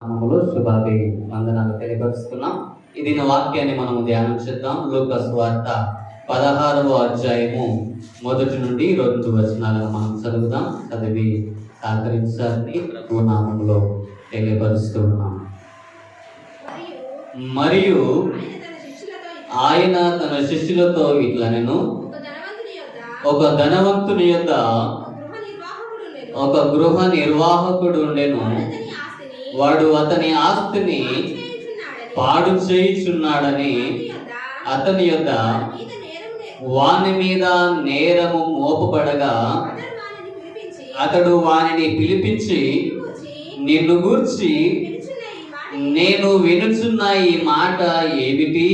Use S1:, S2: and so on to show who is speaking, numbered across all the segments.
S1: నామములో శుభాభి వందనాలు తెలియపరుస్తున్నాం. ఇది వాక్యాన్ని మనము ధ్యానం చేద్దాం. లూకా సువార్త 16వ అధ్యాయము 1 నుండి 2 వచనాలను మనం చదువుదాం. చదివి సహకరించాలని ప్రభు నామములో తెలియపరుస్తున్నాం. మరియు ఆయన తన శిష్యులతో ఇట్లా నేను ఒక ధనవంతుని యొద్ద ఒక గృహ నిర్వాహకుడు ఉండెను. వాడు అతని ఆస్తిని పాడు చేయుచున్నాడని అతని యొద్ద వాని మీద నేరము మోపబడగా అతడు వానిని పిలిపించి, నిన్ను గూర్చి నేను వినుచున్న ఈ మాట ఏమిటి?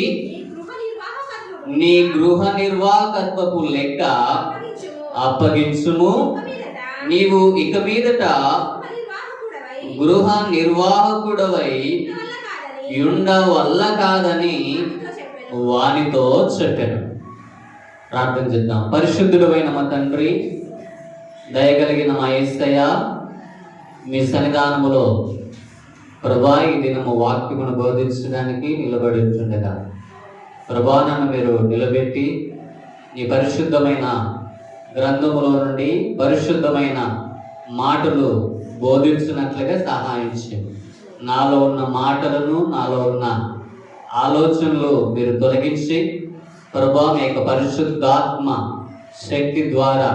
S1: నీ గృహ నిర్వాహకత్వపు లెక్క అప్పగించుము. నీవు ఇక మీదట గృహ నిర్వాహకుడవై ఉండవల్ల కాదని వానితో చెప్పాను. ప్రార్థన చేద్దాం. పరిశుద్ధుడైన మా తండ్రి, దయగలిగిన మా యేసయ్య, మీ సన్నిధానములో ప్రభా ఈ దినము వాక్యమును బోధించడానికి నిలబడి ఉంటుండగా ప్రభా నన్ను మీరు నిలబెట్టి నీ పరిశుద్ధమైన గ్రంథములో నుండి పరిశుద్ధమైన మాటలు బోధించినట్లుగా సహాయం చేయండి. నాలో ఉన్న మాటలను, నాలో ఉన్న ఆలోచనలు మీరు తొలగించి ప్రభా మీ యొక్క పరిశుద్ధాత్మ శక్తి ద్వారా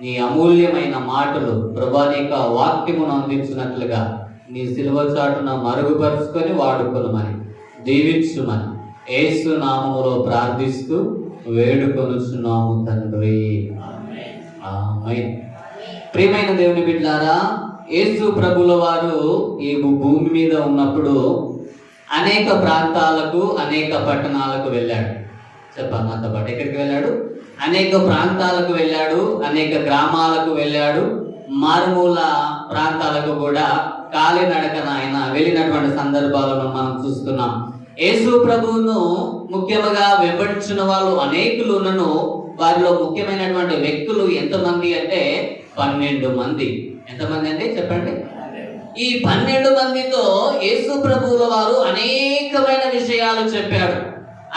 S1: నీ అమూల్యమైన మాటలు ప్రభా నీ యొక్క వాక్యమును అందించినట్లుగా నీ సిలువ చాటున మరుగుపరుచుకొని వాడుకొనమని దీవించుమని యేసు నామములో ప్రార్థిస్తూ వేడుకొనుచున్నాము తండ్రి. ఆమేన్. ప్రియమైన దేవుని బిడ్డలారా, యేసు ప్రభుల వారు ఈ భూమి మీద ఉన్నప్పుడు అనేక ప్రాంతాలకు, అనేక పట్టణాలకు వెళ్ళాడు. చెప్పాలి నాతో పాటు. ఎక్కడికి వెళ్ళాడు? అనేక ప్రాంతాలకు వెళ్ళాడు, అనేక గ్రామాలకు వెళ్ళాడు, మారుమూల ప్రాంతాలకు కూడా కాలినడకన ఆయన వెళ్ళినటువంటి సందర్భాలను మనం చూస్తున్నాం. యేసు ప్రభువును ముఖ్యంగా వెంబడించిన వాళ్ళు అనేకులు ఉన్నను. వారిలో ముఖ్యమైనటువంటి వ్యక్తులు ఎంతమంది అంటే 12 మంది. ఎంతమంది అండి చెప్పండి? ఈ 12 మందితో యేసు ప్రభువుల వారు అనేకమైన విషయాలు చెప్పాడు,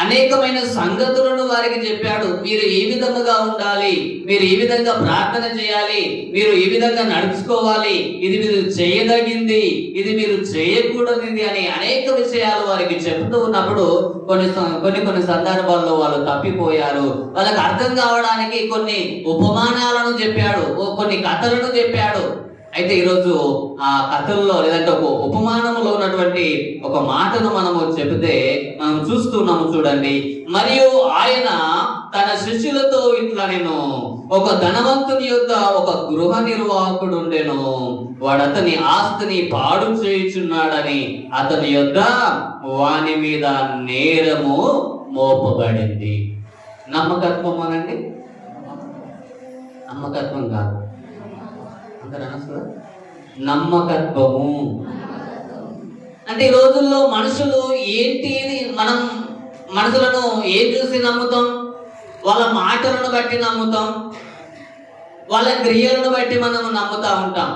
S1: అనేకమైన సంగతులను వారికి చెప్పాడు. మీరు ఈ విధముగా ఉండాలి, మీరు ఈ విధంగా ప్రార్థన చేయాలి, మీరు ఈ విధంగా నడుచుకోవాలి, ఇది మీరు చేయదగింది, ఇది మీరు చేయకూడనిది అని అనేక విషయాలు వారికి చెబుతూ ఉన్నప్పుడు కొన్ని సందర్భాల్లో వాళ్ళు తప్పిపోయారు. వాళ్ళకి అర్థం కావడానికి కొన్ని ఉపమానాలను చెప్పాడు, కొన్ని కథలను చెప్పాడు. అయితే ఈరోజు ఆ కథల్లో లేదంటే ఒక ఉపమానంలో ఉన్నటువంటి ఒక మాటను మనము చెబితే మనం చూస్తున్నాము. చూడండి. మరియు ఆయన తన శిష్యులతో ఇట్లా నేను ఒక ధనవంతుని యొద్ద ఒక గృహ నిర్వాహకుడు ఉండెను. వాడు అతని ఆస్తిని పాడు చేయుచున్నాడని అతని యొద్ద వాని మీద నేరము మోపబడింది. నమ్మకత్వం అనండి, నమ్మకత్వం కాదు, నమ్మకత్వము. అంటే ఈ రోజుల్లో మనుషులు ఏంటి, మనం మనుషులను ఏం చూసి నమ్ముతాం? వాళ్ళ మాటలను బట్టి నమ్ముతాం, వాళ్ళ క్రియలను బట్టి మనం నమ్ముతా ఉంటాం.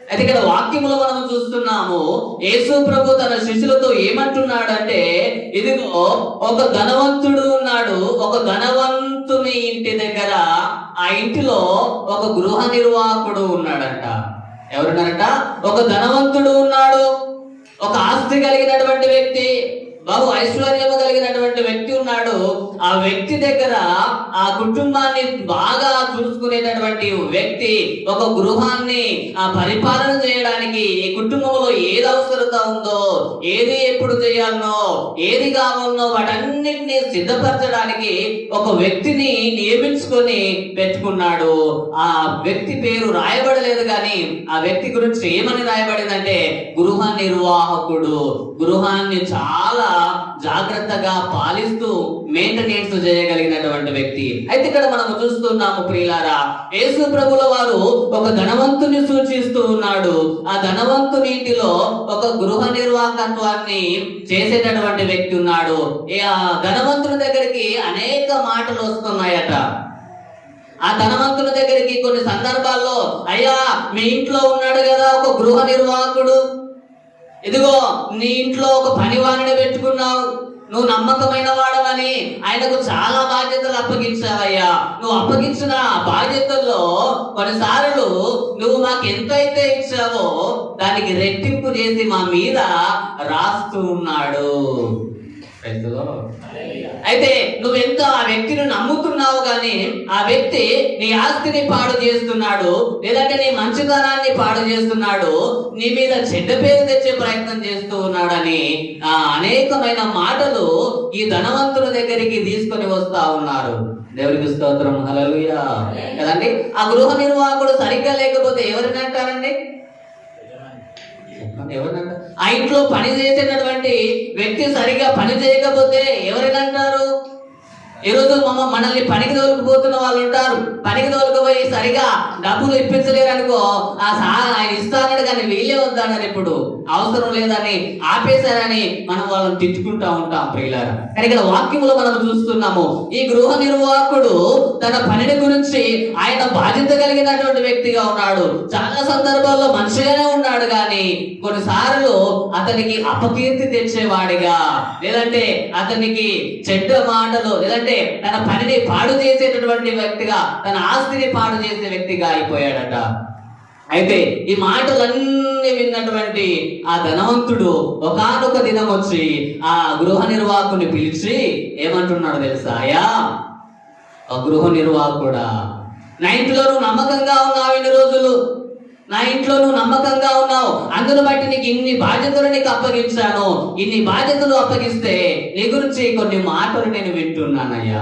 S1: అయితే ఇక్కడ వాక్యములో మనం చూస్తున్నాము, యేసు ప్రభు తన శిష్యులతో ఏమంటున్నాడంటే, ఇదిగో ఒక ధనవంతుడు ఉన్నాడు. ఒక ధనవంతుని ఇంటి దగ్గర, ఆ ఇంటిలో ఒక గృహ నిర్వాహకుడు ఉన్నాడంట. ఎవరున్నారంట? ఒక ధనవంతుడు ఉన్నాడు, ఒక ఆస్తి కలిగినటువంటి వ్యక్తి, బహు ఐశ్వర్యము కలిగినటువంటి వ్యక్తి ఉన్నాడు. ఆ వ్యక్తి దగ్గర ఆ కుటుంబాన్ని బాగా చూసుకునేటటువంటి వ్యక్తి, ఒక గృహాన్ని పరిపాలన చేయడానికి ఈ కుటుంబంలో ఏది అవసరత ఉందో, ఏది ఎప్పుడు చేయాలనో, ఏది కావాలనో వాటన్నిటిని సిద్ధపరచడానికి ఒక వ్యక్తిని నియమించుకొని పెట్టుకున్నాడు. ఆ వ్యక్తి పేరు రాయబడలేదు, కానీ ఆ వ్యక్తి గురించి ఏమని రాయబడిందంటే గృహ నిర్వాహకుడు. గృహాన్ని చాలా జాగ్రత్తగా పాలిస్తూ మెయింటెనెన్స్ చేయగలిగినటువంటి వ్యక్తి. అయితే ఇక్కడ మనం చూస్తున్నాము ప్రియులారా, యేసు ప్రభుల వారు ఒక ధనవంతుని సూచిస్తూ ఉన్నాడు. ఆ ధనవంతుని ఇంటిలో ఒక గృహ నిర్వాహకత్వాన్ని చేసేటటువంటి వ్యక్తి ఉన్నాడు. ఆ ధనవంతుని దగ్గరికి అనేక మాటలు వస్తున్నాయట. ఆ ధనవంతుల దగ్గరికి కొన్ని సందర్భాల్లో, అయ్యా మీ ఇంట్లో ఉన్నాడు కదా ఒక గృహ నిర్వాహకుడు, ఇదిగో నీ ఇంట్లో ఒక పనివారిని పెట్టుకున్నావు, నువ్వు నమ్మకమైన వాడవని ఆయనకు చాలా బాధ్యతలు అప్పగించావయ్యా. నువ్వు అప్పగించిన బాధ్యతల్లో కొన్నిసార్లు నువ్వు మాకు ఎంతైతే ఇచ్చావో దానికి రెట్టింపు చేసి మా మీద రాస్తూ ఉన్నాడు. అయితే నువ్వెంత ఆ వ్యక్తిని నమ్ముతున్నావు కానీ ఆ వ్యక్తి నీ ఆస్తిని పాడు చేస్తున్నాడు, లేదంటే నీ మంచితనాన్ని పాడు చేస్తున్నాడు, నీ మీద చెడ్డ పేరు తెచ్చే ప్రయత్నం చేస్తూ ఉన్నాడని అనేకమైన మాటలు ఈ ధనవంతుల దగ్గరికి తీసుకొని వస్తా ఉన్నారు. దేవుడికి స్తోత్రం, హల్లెలూయా కదండి. ఆ గృహ నిర్వాహకుడు సరిగ్గా లేకపోతే ఎవరిని అంటారండి? ఎవరినంటారు? ఆ ఇంట్లో పని చేసేటటువంటి వ్యక్తి సరిగా పని చేయకపోతే ఎవరిని అంటారు? ఈరోజు మనల్ని పనికి తోలుకుపోతున్న వాళ్ళు ఉంటారు. పనికి తోలుకుపోయి సరిగా డబ్బులు ఇప్పించలేరు అనుకో, ఆయన ఇస్తానడు కానీ వీళ్ళే వద్దానని, ఇప్పుడు అవసరం లేదని ఆపేశారని మనం వాళ్ళని తిట్టుకుంటా ఉంటాం ప్రియులారా. కానీ ఇక్కడ వాక్యములో మనం చూస్తున్నాము, ఈ గృహ నిర్వాహకుడు తన పనిని గురించి ఆయన బాధ్యత కలిగినటువంటి వ్యక్తిగా ఉన్నాడు. చాలా సందర్భాల్లో మంచిగానే ఉన్నాడు కానీ కొన్నిసార్లు అతనికి అపకీర్తి తెచ్చేవాడిగా, లేదంటే అతనికి చెడ్డ మాటలు, లేదంటే తన పనిని పాడు చేసేటటువంటి వ్యక్తిగా, తన ఆస్తిని పాడు చేసే వ్యక్తిగా అయిపోయాడట. అయితే ఈ మాటలన్నీ విన్నటువంటి ఆ ధనవంతుడు ఒకానొక దినం వచ్చి ఆ గృహ నిర్వాహకుని పిలిచి ఏమంటున్నాడు తెలుసా? అయ్యా, ఆ గృహ నిర్వాహకుడా, నా ఇంట్లో నువ్వు నమ్మకంగా ఉన్నావు, ఇన్ని రోజులు నా ఇంట్లో నువ్వు నమ్మకంగా ఉన్నావు, అందును బట్టి నీకు ఇన్ని బాధ్యతలు నీకు అప్పగించాను. ఇన్ని బాధ్యతలు అప్పగిస్తే నీ గురించి కొన్ని మాటలు నేను వింటున్నానయ్యా,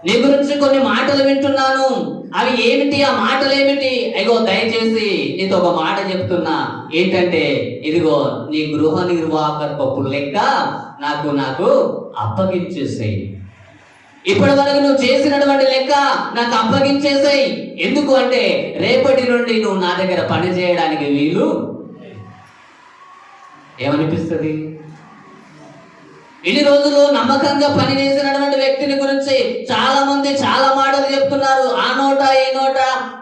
S1: నీ గురించి కొన్ని మాటలు వింటున్నాను. అవి ఏమిటి? ఆ మాటలు ఏమిటి? అయ్యో దయచేసి నీతో ఒక మాట చెప్తున్నా, ఏంటంటే ఇదిగో నీ గృహ నిర్వాహకత్వపు లెక్క నాకు అప్పగించేసేయి. ఇప్పటి వరకు నువ్వు చేసినటువంటి లెక్క నాకు అప్పగించేసాయి. ఎందుకు అంటే రేపటి నుండి నువ్వు నా దగ్గర పని చేయడానికి వీలు. ఏమనిపిస్తుంది? ఇన్ని రోజులు నమ్మకంగా పని చేసినటువంటి వ్యక్తిని గురించి చాలా మంది చాలా మాటలు చెప్తున్నారు. ఆ నోట ఈ నోట,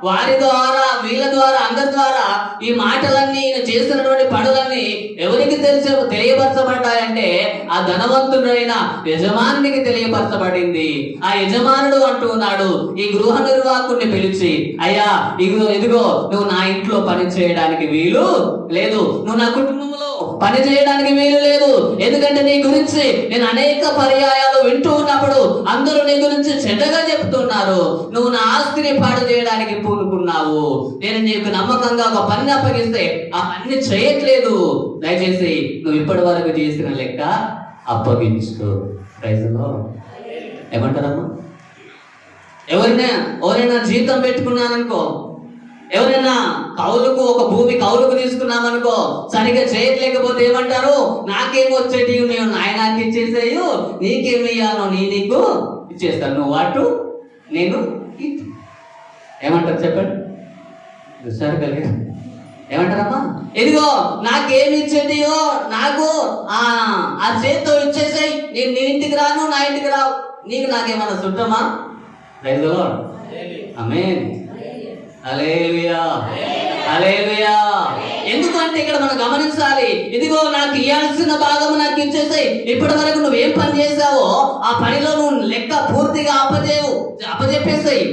S1: వారి ద్వారా వీళ్ళ ద్వారా అందరి ద్వారా ఈ మాటలన్నీ చేసినటువంటి పనులన్నీ ఎవరికి తెలియపరచబడ్డాయంటే ఆ ధనవంతుడైన యజమానికి తెలియపరచబడింది. ఆ యజమానుడు అంటూ ఉన్నాడు ఈ గృహ నిర్వాహకుడిని పిలిచి, అయ్యా ఇదిగో నువ్వు నా ఇంట్లో పని చేయడానికి వీలు లేదు, నువ్వు నా కుటుంబంలో పని చేయడానికి వీలు లేదు. ఎందుకంటే నీ గురించి నేను అనేక పర్యాయాలు వింటూ ఉన్నప్పుడు అందరూ నీ గురించి చెడ్డగా చెప్తున్నారు. నువ్వు నా ఆస్తిని పాడు చేయడానికి పూనుకున్నావు. నేను నీకు నమ్మకంగా ఒక పని అప్పగిస్తే ఆ పని చేయట్లేదు. దయచేసి నువ్వు ఇప్పటి వరకు చేసిన లెక్క అప్పగించు. ప్రైజ్లో ఏమంటారమ్మా? ఎవరైనా జీతం పెట్టుకున్నాననుకో, ఎవరైనా కౌలుకు ఒక భూమి కౌలుకు తీసుకున్నామనుకో, సరిగ్గా చేయట్లేకపోతే ఏమంటారు? నాకేం వచ్చేటి నేను నాయనాకి ఇచ్చేసేయు, నీకేమి ఇయ్యాలో నీకు ఇచ్చేస్తాను, నువ్వు అటు నేను ఇటు. ఏమంటారు చెప్పండి? చూసారు కలిగి ఏమంటారమ్మా? ఇదిగో నాకేమి ఇచ్చేటియో నాకు ఆ చేతితో ఇచ్చేసాయి, నేను నీ ఇంటికి రాను, నా ఇంటికి రావు, నీకు నాకేమన్నా చుట్టమా? ప్రైజ్ ది లార్డ్, ఆమేన్, హల్లెలూయా, హల్లెలూయా. ఎందుకంటే ఇక్కడ మనం గమనించాలి, ఇదిగో నాకు ఇవ్వాల్సిన భాగం నాకు ఇచ్చేసాయి. ఇప్పటి వరకు నువ్వేం పని చేసావో ఆ పనిలో నువ్వు లెక్క పూర్తిగా అప్పచెప్పేసాయి.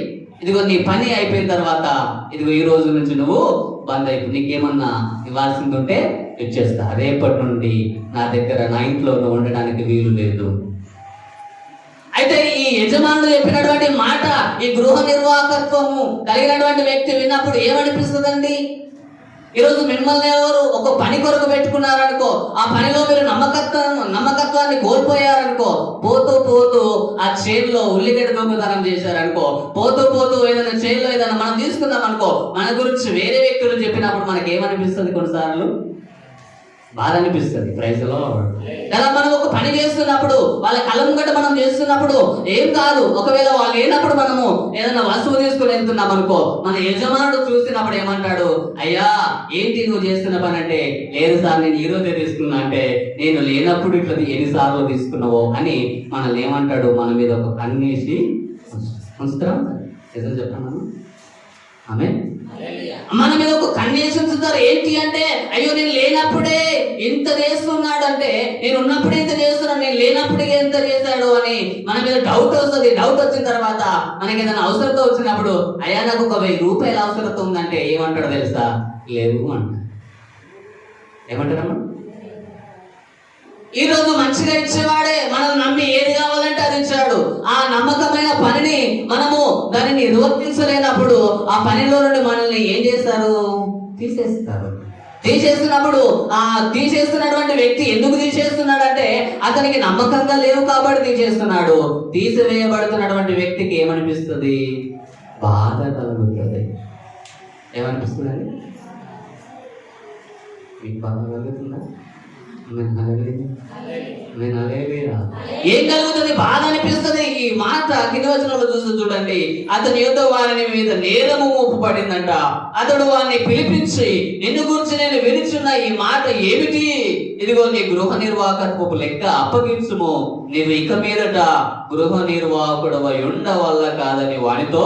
S1: ఇదిగో నీ పని అయిపోయిన తర్వాత ఇదిగో ఈ రోజు నుంచి నువ్వు బంద్ అయిపో, నీకేమన్నా ఇవ్వాల్సింది ఉంటే ఇచ్చేస్తా, రేపటి నుండి నా దగ్గర నా ఇంట్లో నువ్వు ఉండడానికి వీలు లేదు. అయితే ఈ యజమానులు చెప్పినటువంటి మాట ఈ గృహ నిర్వాహకత్వము కలిగినటువంటి వ్యక్తి విన్నప్పుడు ఏమనిపిస్తుందండి? ఈరోజు మిమ్మల్ని ఎవరు ఒక పని కొరకు పెట్టుకున్నారనుకో, ఆ పనిలో మీరు నమ్మకత్వాన్ని కోల్పోయారనుకో, పోతూ పోతూ ఆ చేనులో ఉల్లిగడ్డ దొంగతనం చేశారనుకో, పోతూ పోతూ ఏదైనా చేనులో ఏదైనా మనం తీసుకుందాం అనుకో, మన గురించి వేరే వ్యక్తులు చెప్పినప్పుడు మనకి ఏమనిపిస్తుంది? కొన్నిసార్లు బాధ అనిపిస్తుంది. Praise the Lord. లేదా మనం ఒక పని చేస్తున్నప్పుడు వాళ్ళ కళ్ళ ముంగట మనం చేస్తున్నప్పుడు ఏం కాదు, ఒకవేళ వాళ్ళు లేనప్పుడు మనము ఏదైనా వస్తువు తీసుకుని వెళ్తున్నాం అనుకో, మన యజమానుడు చూసినప్పుడు ఏమంటాడు? అయ్యా ఏంటి నువ్వు చేస్తున్న పని అంటే, లేదు సార్ నేను ఈ రోజే తీసుకున్నా అంటే, నేను లేనప్పుడు ఇట్లా ఎన్నిసార్లు తీసుకున్నావో అని మనల్ని ఏమంటాడు? మన మీద ఒక కన్నేసి ఉంచుతారా? నిజం చెప్పాను ఆమె. మన మీద ఒక కన్నేసి ఉంచుతారు. ఏంటి అంటే, అయ్యో నేను లేనప్పుడే ఇంత చేస్తున్నాడు అంటే, నేను ఉన్నప్పుడే ఇంత చేస్తున్నాడు, నేను లేనప్పుడే ఎంత చేశాడు అని మన మీద డౌట్ వస్తుంది. డౌట్ వచ్చిన తర్వాత మనకి ఏదైనా అవసరత వచ్చినప్పుడు, అయ్యా నాకు ఒక 1000 రూపాయల అవసరత ఉందంటే ఏమంటాడు తెలుసా? లేవు అంట. ఏమంటారమ్మా? ఈ రోజు మంచిగా ఇచ్చేవాడే మనం నమ్మి ఏది కావాలంటే అది ఇచ్చాడు. ఆ నమ్మకమైన పనిని మనము దానిని నిర్వర్తించలేనప్పుడు ఆ పనిలో నుండి మనల్ని ఏం చేస్తారు? తీసేస్తారు. తీసేస్తున్నప్పుడు ఆ తీసేస్తున్నటువంటి వ్యక్తి ఎందుకు తీసేస్తున్నాడంటే అతనికి నమ్మకంగా లేవు కాబట్టి తీసేస్తున్నాడు. తీసివేయబడుతున్నటువంటి వ్యక్తికి ఏమనిపిస్తుంది? బాధ కలుగుతుంది. ఏమనిపిస్తుందండి? మీకు బాధ కలుగుతుందా? ఏం కలుగుతుంది? బాధ అనిపిస్తుంది. ఈ మాట కింద వచనంలో చూస్తూ చూడండి. అతని యొద్ద వారిని మీద నేరము మోపబడిందంట. అతడు వారిని పిలిపించి, నిన్ను గురించి నేను వినిచున్న ఈ మాట ఏమిటి? ఇదిగో నీ గృహ నిర్వాహకత్వపు లెక్క అప్పగించుము. నీవు ఇక మీదట గృహ నిర్వాహకుడవై ఉండవల్ల కాదని వానితో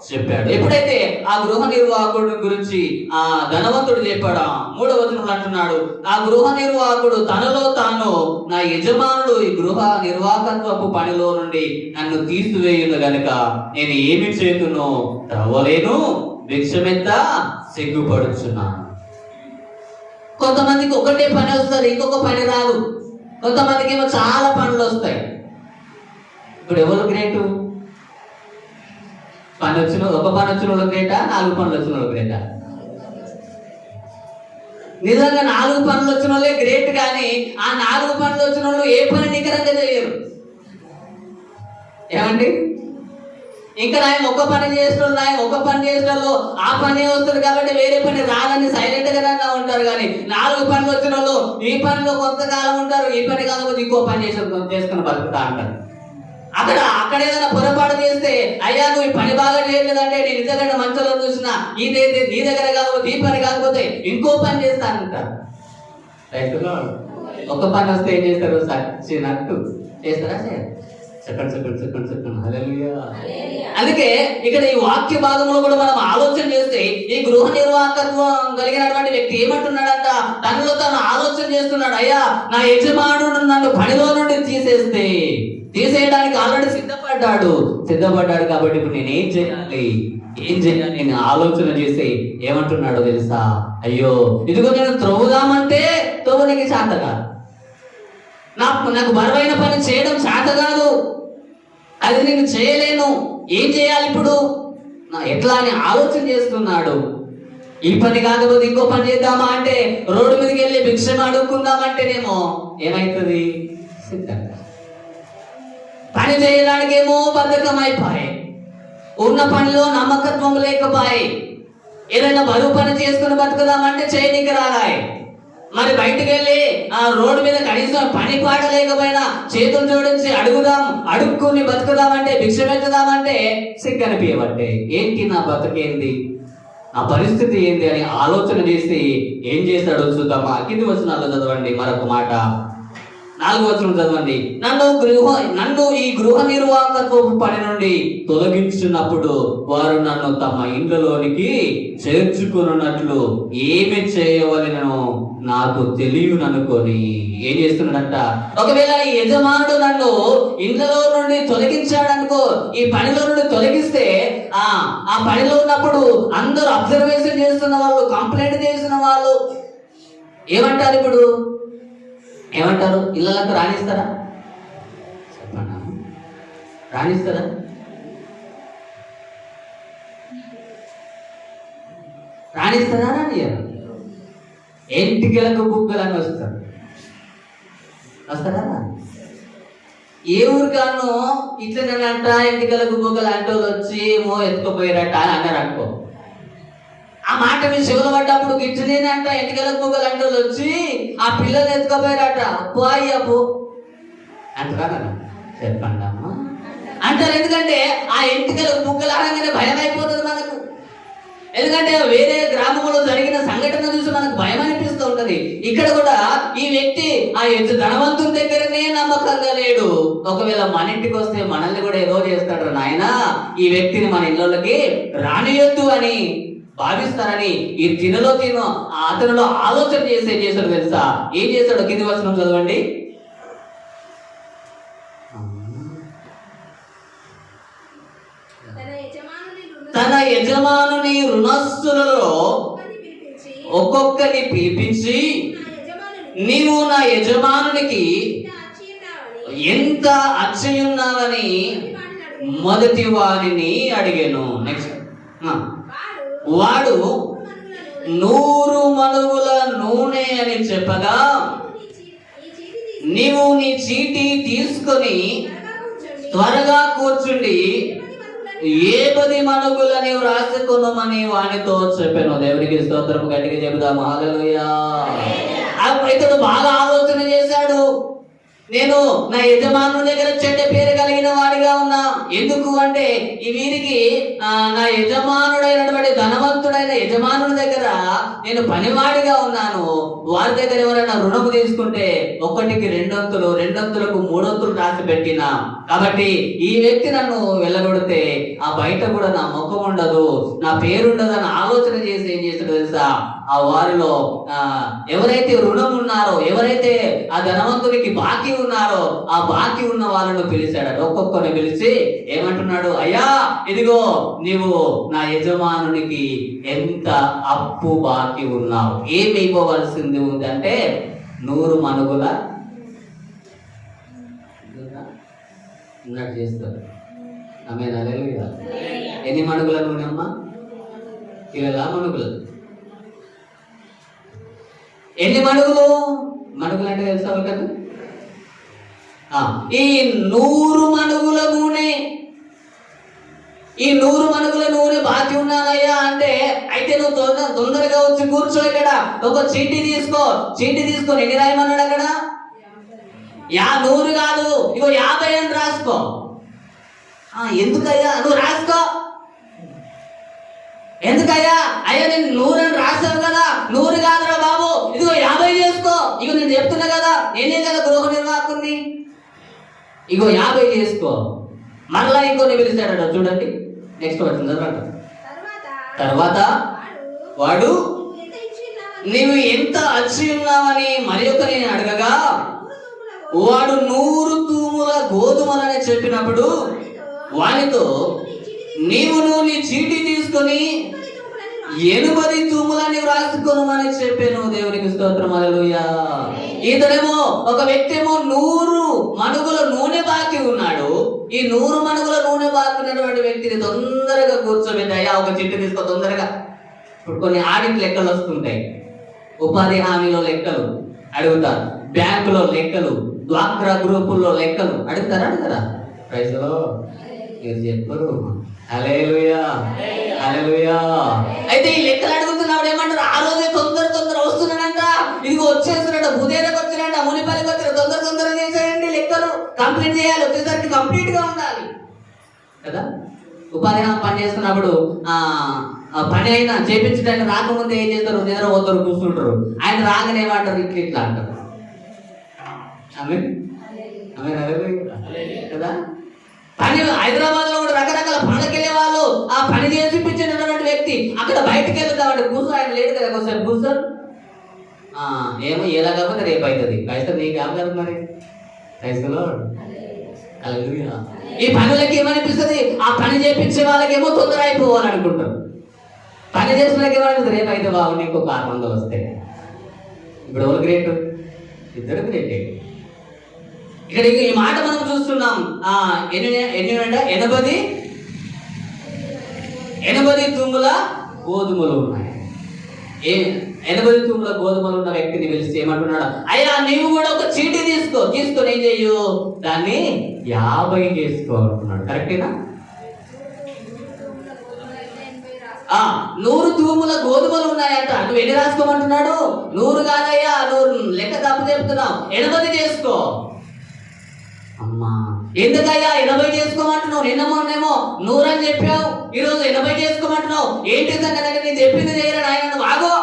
S1: చెప్పాడు. ఎప్పుడైతే ఆ గృహ నిర్వాహకుడి గురించి ఆ ధనవంతుడు చెప్పాడా, 3వ వచనంలో అంటున్నాడు, ఆ గృహ నిర్వాహకుడు తనలో తాను, నా యజమానుడు ఈ గృహ నిర్వాహకత్వపు పనిలో నుండి నన్ను తీసివేయును గనుక నేను ఏమి చేతును? త్రవ్వలేను, భిక్షమెత్త సిగ్గుపడుచున్నాను. కొంతమందికి ఒకటే పని వస్తుంది, ఇంకొక పని రాదు. కొంతమందికి ఏమో చాలా పనులు వస్తాయి. ఇప్పుడు ఎవరు గ్రేటు? ఒక పని వచ్చిన వాళ్ళు గ్రేటా? 4 పనులు వచ్చిన వాళ్ళు గ్రేటా? నిజంగా 4 పనులు వచ్చిన వాళ్ళే గ్రేట్. కానీ ఆ 4 పనులు వచ్చిన వాళ్ళు ఏ పని నికరంగా చేయరు. ఏమండి? ఇంకా ఆయన ఒక పని చేసిన ఒక పని చేసిన ఆ పని వస్తుంది కాబట్టి వేరే పని రాదని సైలెంట్ గా ఉంటారు. కానీ 4 పనులు వచ్చిన వాళ్ళు ఈ పనిలో కొంతకాలం ఉంటారు, ఈ పని కాకపోతే ఇంకో పని చేసుకుని బతుకుతా అంటారు. అక్కడ ఏదైనా పొరపాటు చేస్తే, అయ్యా నువ్వు ఈ పని బాగా చేయలేదంటే నేను ఇంతకంటే మంచంలో చూసిన ఇదైతే నీ దగ్గర కాకపోతే ఈ పని కాకపోతే ఇంకో పని చేస్తానంటారు. రైతులో ఒక పని వస్తే ఏం చేస్తారు? సచ్చినట్టు చేస్తారా? చెప్పండి. హల్లెలూయా. అందుకే ఇక్కడ ఈ వాక్య భాగంలో కూడా మనం ఆలోచన చేస్తే ఈ గృహ నిర్వాహకత్వం కలిగినటువంటి వ్యక్తి ఏమంటున్నాడంట? తనలో తాను ఆలోచన చేస్తున్నాడు, అయ్యా నా యజమానుడు నన్ను పనిలో నుండి తీసేయడానికి ఆల్రెడీ సిద్ధపడ్డాడు కాబట్టి ఇప్పుడు నేను ఏం చేయాలి నేను ఆలోచన చేసి ఏమంటున్నాడో తెలుసా? అయ్యో ఇదిగో నేను త్రవ్వుదామంటే త్రవ్వనికి చేత కాదు, నాకు బరువైన పని చేయడం చేత కాదు, అది నేను చేయలేను, ఏం చేయాలి ఇప్పుడు ఎట్లా అని ఆలోచన చేస్తున్నాడు. ఈ పని కాకపోతే ఇంకో పని చేద్దామా అంటే, రోడ్డు మీదకి వెళ్ళి భిక్షం అడుక్కుందామంటేనేమో ఏమైతుంది? సిద్ధంగా పని చేయడానికి ఏమో బద్ధకం అయిపోయి, ఉన్న పనిలో నమ్మకత్వం లేకపోయి, ఏదైనా బరువు పని చేసుకుని బతుకుదామంటే చేయనికి రాగాయి. మరి బయటకు వెళ్ళి ఆ రోడ్డు మీద కనీసం పని పాట లేకపోయినా చేతులు జోడించి అడుక్కుని బతుకుదామంటే, భిక్ష పెట్టుదామంటే సిగ్గనిపించబట్టే. ఏంటి నా బతుకేంది, నా పరిస్థితి ఏంది అని ఆలోచన చేసి ఏం చేశాడో చూద్దామా? కింది వచనాల్లో చదవండి. మరొక మాట 4వ వచనం చదవండి. నన్ను ఈ గృహ నిర్వాహకత్వపు పని నుండి తొలగించినప్పుడు వారు నన్ను తమ ఇంట్లోనికి చేర్చుకున్నట్లు ఏమి చేయవలెనో నాకు తెలియననుకొని ఏం చేస్తున్నాడంట? ఒకవేళ ఈ యజమానుడు నన్ను ఇంట్లో నుండి తొలగించాడనుకో, ఈ పనిలో నుండి తొలగిస్తే ఆ పనిలో ఉన్నప్పుడు అందరూ అబ్జర్వేషన్ చేస్తున్న వాళ్ళు, కంప్లైంట్ చేసిన వాళ్ళు ఏమంటారు? ఇప్పుడు ఏమంటారు? ఇళ్ళకు రాణిస్తారా? చెప్పండి, రాణిస్తారా? రాణిస్తారా? రానియరు. ఎంటికలకు బుగ్గలని వస్తారు. వస్తారా? ఏ ఊరికాను ఇట్లనేనంట ఎంటికలకు బుగ్గలు అంటే వచ్చి ఏమో ఎత్తుకుపోయారట అని అన్నారు అనుకో. ఆ మాట మీరు చెవులు పడ్డప్పుడు గిట్లనేనంట ఎంటికలకు బుగ్గలు అంటే వచ్చి ఆ పిల్లలు ఎత్తుకుపోయారట, పోయి అప్పు అంటారా? చెప్పండి అమ్మా అంటారు. ఎందుకంటే ఆ ఎంటికలకు బుగ్గలు అనగానే భయం అయిపోతుంది మనకు. ఎందుకంటే వేరే గ్రామంలో జరిగిన సంఘటన చూసి మనకు భయం అనిపిస్తూ ఉంటది. ఇక్కడ కూడా ఈ వ్యక్తి ఆ ధనవంతుని దగ్గరనే నమ్మకంగా లేడు. ఒకవేళ మన ఇంటికి వస్తే మనల్ని కూడా ఏదో చేస్తాడు, నాయన ఈ వ్యక్తిని మన ఇళ్ళకి రానియొద్దు అని భావిస్తారని ఈ తినలో అతనిలో ఆలోచన చేశాడు తెలుసా? ఏం చేశాడు? కింది వచనం చదవండి. తన యజమానుని రుణస్తులలో ఒక్కొక్కరిని పిలిపించి, నీవు నా యజమానునికి ఎంత అచ్చయున్నావని మొదటి వారిని అడిగాను. నెక్స్ట్, వాడు 100 మణుగుల నూనె అని చెప్పగా, నీవు నీ చీటీ తీసుకొని త్వరగా కూర్చుండి 10 మణుగుల నీవు రాసుకొనుమని వానితో చెప్పాను. దేవునికి స్తోత్రం. గట్టిగా చెబుదాం హల్లెలూయా. ఇతడు బాగా ఆలోచన చేశాడు. నేను నా యజమాను దగ్గర చెడ్డ పేరు కలిగిన వాడిగా ఉన్నా. ఎందుకు అంటే వీరికి నా యజమానుడైనటువంటి ధనవంతుడైన యజమానుడి దగ్గర నేను పనివాడిగా ఉన్నాను. వారి దగ్గర ఎవరైనా రుణము తీసుకుంటే 1కి 2 వంతులు, 2 వంతులకు 3 వంతులు రాసి పెట్టినా. కాబట్టి ఈ వ్యక్తి నన్ను వెళ్ళగొడితే ఆ బయట కూడా నా ముఖం ఉండదు, నా పేరు ఉండదు అని ఆలోచన చేసి ఏం చేస్తాడో తెలుసా? ఆ వారిలో ఎవరైతే రుణం ఉన్నారో, ఎవరైతే ఆ ధనవంతునికి బాకీ ఉన్నారో, ఆ బాకీ ఉన్న వాళ్ళను పిలిచాడు. ఒక్కొక్కరిని పిలిచి ఏమంటున్నాడు? అయ్యా, ఇదిగో నీవు నా యజమానునికి ఎంత అప్పు బాకీ ఉన్నావు, ఏమి ఇవ్వవలసింది ఉంది అంటే 100 మణుగుల ఉన్నట్టు చేస్తారు. ఆమేన్ హల్లెలూయా. ఎన్ని మణుగుల నూనె అమ్మా? 20 మణుగులు. ఎన్ని మణుగులు? మణుగులు అంటే తెలుసా కదా? ఈ 100 మణుగుల నూనె, ఈ 100 మణుగుల నూనె బాకీ ఉన్నానయ్యా అంటే, అయితే నువ్వు తొందరగా వచ్చి కూర్చో, ఇక్కడ ఒక చీటీ తీసుకొని ఎన్ని రాయమన్నాడు అక్కడ? 100 కాదు, ఇగో 50 అని రాసుకో. ఎందుకయ్యా? నువ్వు రాసుకో. ఎందుకయ్యా? అయ్యా నేను 100 అని రాశాను కదా. 100 కాదురా బాబు, ఇదిగో 50 చేసుకో. ఇగో నేను చెప్తున్నా కదా, నేనే కదా గృహ నిర్వాహకుని. ఇగో 50 చేసుకో. మరలా ఇంకొని పిలిచాడట. చూడండి నెక్స్ట్ వచ్చింది. తర్వాత వాడు నీవు ఎంత అచ్చి ఉన్నావని మరి ఒకరిని అడగగా, వాడు 100 తూముల గోధుమలని చెప్పినప్పుడు వానితో, నీవు నీ చీటీ తీసుకొని 80 తూములని వ్రాసుకొనుమని చెప్పాను. దేవునికి స్తోత్రం హల్లెలూయా. ఇతడేమో, ఒక వ్యక్తి ఏమో 100 మణుగుల నూనె బాకీ ఉన్నాడు. ఈ 100 మణుగుల నూనె బాకీ ఉన్నటువంటి వ్యక్తిని తొందరగా కూర్చోబెట్టి, అయ్యా ఒక చీటీ తీసుకో తొందరగా. ఇప్పుడు కొన్ని ఆడిట్ లెక్కలు వస్తుంటాయి, ఉపాధి హామీలో లెక్కలు అడుగుతారు, బ్యాంకులో లెక్కలు, డ్వాక్రా గ్రూపుల్లో లెక్కలు అడుగుతారా? ప్రైజ్లో మీరు చెప్పరు. హల్లెలూయా హల్లెలూయా. అయితే ఈ లెక్కలు అడుగుతున్నప్పుడు ఏమంటారు? ఆ రోజే తొందర వస్తున్నాడంట, ఇదిగో వచ్చేస్తున్నాడు, బుధేరకు వచ్చినాడు, మునిపల్లికి వచ్చిన తొందర చేసేయండి, లెక్కలు కంప్లీట్ చేయాలి, వచ్చేసరికి కంప్లీట్ గా ఉండాలి కదా. ఉపాధి హామీ పని చేస్తున్నప్పుడు పని అయినా చేపించడానికి రాకముందు ఏం చేస్తారు? నిద్ర పోతారు, కూర్చుంటారు. ఆయన రాగానే ఏమంటారు? ఇట్లా అంటారు. కదా. పని హైదరాబాద్ లో కూడా రకరకాల పనులకు వెళ్ళే వాళ్ళు, ఆ పని చేసిపించినటువంటి వ్యక్తి అక్కడ బయటకు వెళ్తామంటే కూర్చో, ఆయన లేడు కదా, ఒకసారి కూర్చొని ఏమో ఎలా కాకపోతే రేపు అవుతుంది. అయితే నీకు కాదు మరి. ఈ పనులకి ఏమనిపిస్తుంది? ఆ పని చేపించే వాళ్ళకేమో తొందర అయిపోవాలనుకుంటారు, పని చేసిన వాళ్ళకి ఏమనిపిస్తుంది? రేపు అయితే బాబు నీకు ఒక 600 వస్తాయి. ఇప్పుడు ఎవరు గ్రేట్? ఇద్దరు గ్రేటే. ఇక్కడ ఈ మాట మనం చూస్తున్నాం. 80 తూముల గోధుమలు ఉన్నాయి. 80 తూముల గోధుమలు ఉన్న వ్యక్తిని పిలిచి ఏమంటున్నాడు? అయ్యా నీవు కూడా ఒక చీటీ తీసుకొని ఏం చెయ్యు, దాన్ని 50 చేసుకో అంటున్నాడు. కరెక్టేనా? 100 తూముల గోధుమలు ఉన్నాయంట. నువ్వు ఎన్ని రాసుకోమంటున్నాడు? 100 కాదయ్యా, నువ్వు లెక్క తప్పు చెప్తున్నావు, 80 చేసుకో. అమ్మా, ఎందుకయ్యా 80 చేసుకోమంటున్నావు? నిన్నమోనేమో 100 అని చెప్పావు, ఈరోజు 80 చేసుకోమంటున్నావు. ఏంటి సంగతి? నేను చెప్పింది చేయరా ఆయన? ఆగో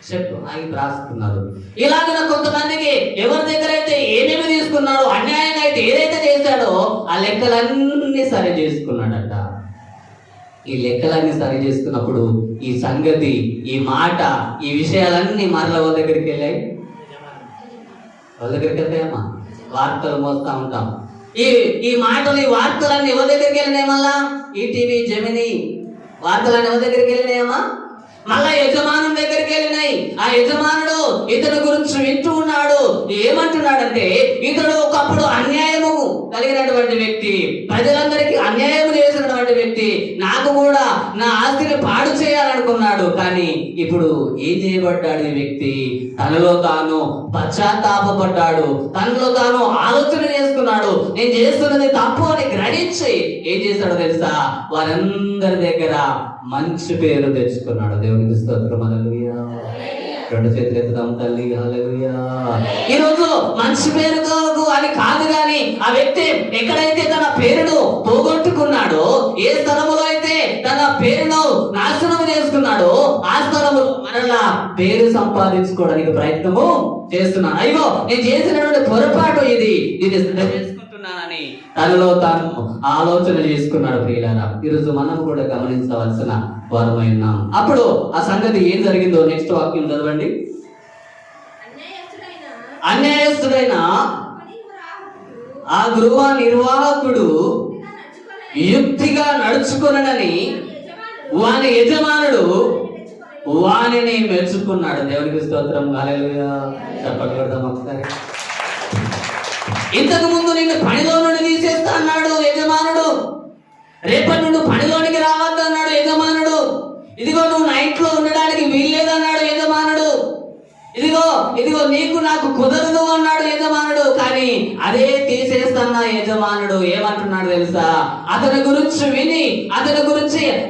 S1: చెప్పు. ఆగి రాసుకున్నారు. ఇలాగ కొంతమందికి ఎవరి దగ్గర అయితే ఏమేమి తీసుకున్నాడో, అన్యాయంగా అయితే ఏదైతే చేశాడో ఆ లెక్కలన్నీ సరి చేసుకున్నాడట. ఈ లెక్కలన్నీ సరి చేసుకున్నప్పుడు ఈ సంగతి, ఈ మాట, ఈ విషయాలన్నీ మరల వాళ్ళ దగ్గరికి వెళ్ళాయి. వాళ్ళ దగ్గరికి వెళ్తాయమ్మా, వార్తలు మోస్తా ఉంటాం. ఈ మాటలు, ఈ వార్తలన్నీ ఎవరి దగ్గరికి వెళ్ళినాయి? మళ్ళా ఈటీవీ, జెమిని వార్తలన్నీ ఎవరి దగ్గరికి వెళ్ళినాయమ్మా? మళ్ళా యజమానుడి దగ్గరికి వెళ్ళినాయి. ఆ యజమానుడు ఇతని గురించి వింటూ ఉన్నాడు. ఏమంటున్నాడంటే, ఇతడు ఒకప్పుడు అన్యాయము కలిగినటువంటి వ్యక్తి, ప్రజలందరికీ అన్యాయం చేసినటువంటి వ్యక్తి, నాకు కూడా నా ఆస్తిని పాడు చేయాలనుకున్నాడు. కానీ ఇప్పుడు ఏం చేయబడ్డాడు ఈ వ్యక్తి? తనలో తాను పశ్చాత్తాపడ్డాడు, తనలో తాను ఆలోచన చేసుకున్నాడు. నేను చేస్తున్నది తప్పు అని గ్రహించి ఏం చేశాడో తెలుసా? వారందరి దగ్గర మంచి పేరు తెచ్చుకున్నాడు. దేవునికి స్తోత్రం, హల్లెలూయా. రెండు చేతులు ఎత్తుదాం తల్లి, హల్లెలూయా. ఈరోజు మంచి పేరు అని కాదు, కానీ ఆ వ్యక్తి ఎక్కడైతే తన పేరును పోగొట్టుకున్నాడో, ఏ స్థలములో అయితే తన పేరును నాశనం చేసుకున్నాడో, ఆ స్థలము మరలా పేరు సంపాదించుకోవడానికి ప్రయత్నము చేస్తున్నాడు. అయ్యో, నేను చేసినటువంటి పొరపాటు ఇది చేసుకుంటున్నానని తనలో తాను ఆలోచన చేసుకున్నాడు. ప్రియులారా, ఈరోజు మనం కూడా గమనించవలసిన వారమై ఉన్నాం. అప్పుడు ఆ సంగతి ఏం జరిగిందో నెక్స్ట్ వాక్యం చదవండి. అన్యాయస్తుడైన ఆ గృహ నిర్వాహకుడు యుక్తిగా నడుచుకొనని వాని యజమానుడు వానిని మెచ్చుకున్నాడు. దేవునికి స్తోత్రం, హల్లెలూయా. చెప్పగలుగుతాం ఒకసారి. ఇంతకు ముందు నిన్ను పనిలో నుండి తీసేస్తా అన్నాడు యజమానుడు. రేపటి నుండి పనిలోనికి రావద్దు అన్నాడు యజమానుడు. ఇదిగో నువ్వు నా ఇంట్లో ఉండడానికి వీల్లేదన్నాడు యజమానుడు. ఇదిగో నీకు నాకు కుదరదు అన్నాడు యజమానుడు. కానీ అదే తీసేస్తున్న యజమానుడు ఏమంటున్నాడు తెలుసా? అతని గురించి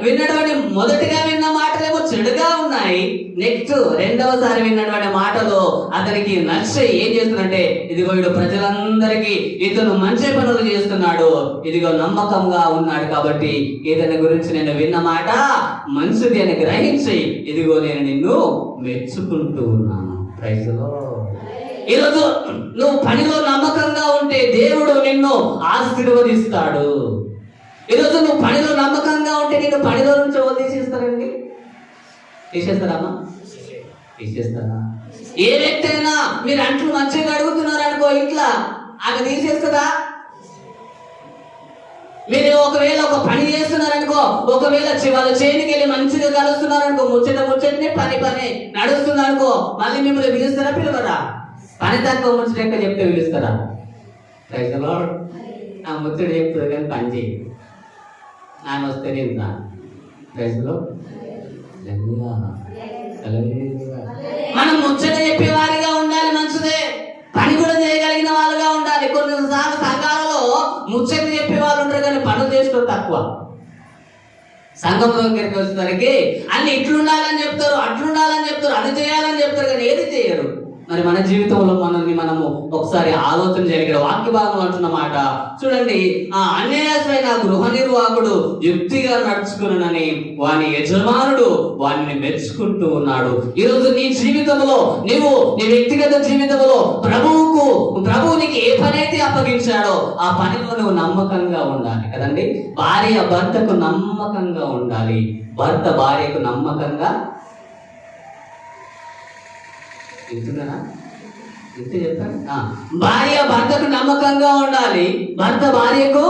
S1: విన్నటువంటి మొదటిగా విన్న మాటలేమో చెడుగా ఉన్నాయి. నెక్స్ట్ రెండవసారి విన్నటువంటి మాటలు అతనికి నచ్చి ఏం చేస్తున్నాడంటే, ఇదిగో వీడు ప్రజలందరికీ ఇతను మంచి పనులు చేస్తున్నాడు, ఇదిగో నమ్మకంగా ఉన్నాడు, కాబట్టి ఇతని గురించి నేను విన్న మాట మంచిది అని గ్రహించి ఇదిగో నేను నిన్ను మెచ్చుకుంటూ ఉన్నాను. Praise Lord. ఈరోజు నువ్వు పనిలో నమ్మకంగా ఉంటే దేవుడు నిన్ను ఆశీర్వదిస్తాడు. ఈరోజు నువ్వు పనిలో నమ్మకంగా ఉంటే నిన్ను పనిలో నుంచి తీసేస్తారండి. తీసేస్తారమ్మా? తీసేస్తారా? ఏ వ్యక్తి అయినా మీరు అంట్లు మంచిగా అడుగుతున్నారు అనుకో, ఇంట్లో ఆమె తీసేస్తుందా? మీరు ఒకవేళ ఒక పని చేస్తున్నారనుకో, ఒకవేళ వాళ్ళ చేతికి వెళ్ళి మంచిగా కలుస్తున్నారనుకో, ముచ్చటనే పని నడుస్తుంది అనుకో, మళ్ళీ మిమ్మల్ని పిలుస్తారా? పిలవరా? పని తక్కువ ముచ్చట చెప్తే పిలుస్తారా? Praise lord. ఆ ముచ్చట చెప్తుంది కానీ పని చేయి, ఆయన వస్తే నేను ప్రైజ్ లార్డ్. మనం ముచ్చట చెప్పేవారిగా ఉండాలి, మంచిదే. పని కూడా చేయగలిగిన వాళ్ళుగా ఉండాలి. కొన్నిసార్లు సంఘాలలో ముచ్చట చెప్పే వాళ్ళు ఉంటారు కానీ పనులు చేసుకోవడం తక్కువ. సంఘంలో దగ్గరికి వచ్చేసరికి అన్ని ఇట్లుండాలని చెప్తారు, అట్లుండాలని చెప్తారు, అది చేయాలని చెప్తారు, కానీ ఏది చేయరు. మరి మన జీవితంలో మనము ఒకసారి ఆలోచన చేయగలిగిన వాక్య భాగం అంటున్న మాట చూడండి. ఆ అన్యాయమైన గృహ నిర్వాహకుడు యుక్తిగా నడుచుకునని వాని యజమానుడు వానిని మెచ్చుకుంటూ ఉన్నాడు. ఈరోజు నీ జీవితంలో నీ వ్యక్తిగత జీవితంలో ప్రభువు నీకు ఏ పని అయితే అప్పగించాడో ఆ పనిలో నువ్వు నమ్మకంగా ఉండాలి కదండి. భార్య భర్తకు నమ్మకంగా ఉండాలి, భర్త భార్యకు నమ్మకంగా. చెప్పండి. భార్య భర్తకు నమ్మకంగా ఉండాలి, భర్త భార్యకు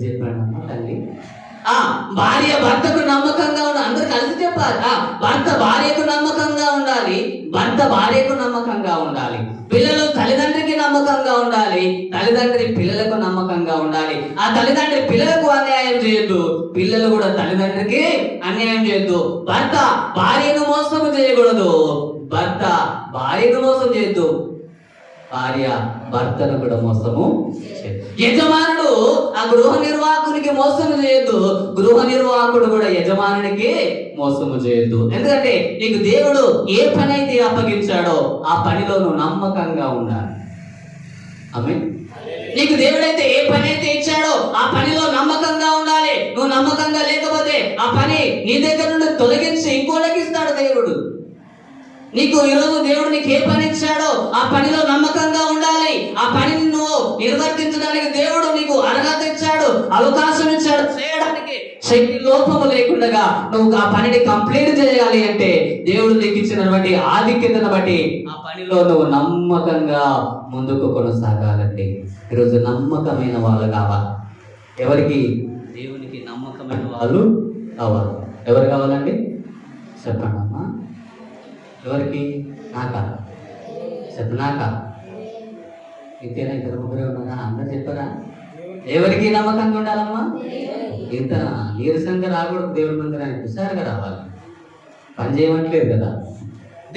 S1: చెప్పాడమ్మా తల్లి. భార్య భర్తకు నమ్మకంగా ఉండాలి. అందరు కలిసి చెప్పాలి. భర్త భార్యకు నమ్మకంగా ఉండాలి, భర్త భార్యకు నమ్మకంగా ఉండాలి. పిల్లలు తల్లిదండ్రికి నమ్మకంగా ఉండాలి, తల్లిదండ్రి పిల్లలకు నమ్మకంగా ఉండాలి. ఆ తల్లిదండ్రి పిల్లలకు అన్యాయం చేయొద్దు, పిల్లలు కూడా తల్లిదండ్రికి అన్యాయం చేయొద్దు. భర్త భార్యను మోసము చేయకూడదు, భర్త భార్యను మోసం చేయొద్దు, భార్య భర్తను కూడా మోసము చేయొద్దు. యజమానుడు ఆ గృహ నిర్వాహకునికి మోసము చేయొద్దు, గృహ నిర్వాహకుడు కూడా యజమానునికి మోసము చేయొద్దు. ఎందుకంటే నీకు దేవుడు ఏ పని అయితే అప్పగించాడో ఆ పనిలో నువ్వు నమ్మకంగా ఉండాలి. ఆమేన్. నీకు దేవుడైతే ఏ పని అయితే ఇచ్చాడో ఆ పనిలో నమ్మకంగా ఉండాలి. నువ్వు నమ్మకంగా లేకపోతే ఆ పని నీ దగ్గర నుండి తొలగించి ఇంకోళ్ళకి ఇస్తాడు దేవుడు. నీకు ఈరోజు దేవుడు నీకు ఏ పని ఇచ్చాడో ఆ పనిలో నమ్మకంగా ఉండాలి. ఆ పనిని నువ్వు నిర్వర్తించడానికి దేవుడు నీకు అర్హత ఇచ్చాడు, అవకాశం ఇచ్చాడు. చేయడానికి శక్తి లోపము లేకుండా నువ్వు ఆ పనిని కంప్లీట్ చేయాలి అంటే దేవుడు నీకు ఇచ్చినటువంటి ఆధిక్యతను బట్టి ఆ పనిలో నువ్వు నమ్మకంగా ముందుకు కొనసాగాలండి. ఈరోజు నమ్మకమైన వాళ్ళు కావాలి. ఎవరికి? దేవునికి నమ్మకమైన వాళ్ళు కావాలి. ఎవరు కావాలండి? చెప్పండి అమ్మా. ఎవరికి? నాకా? చెప్పు. నాకా? ఇంతేనా? ఇద్దరు ముగ్గురే ఉన్నారా? అందరు చెప్పారా? ఎవరికి నమ్మకంగా ఉండాలమ్మా? ఇంత నీరసంగా రాకూడదు. దేవుడి మందిరానికి హుషారుగా రావాలి. పని చేయట్లేదు కదా.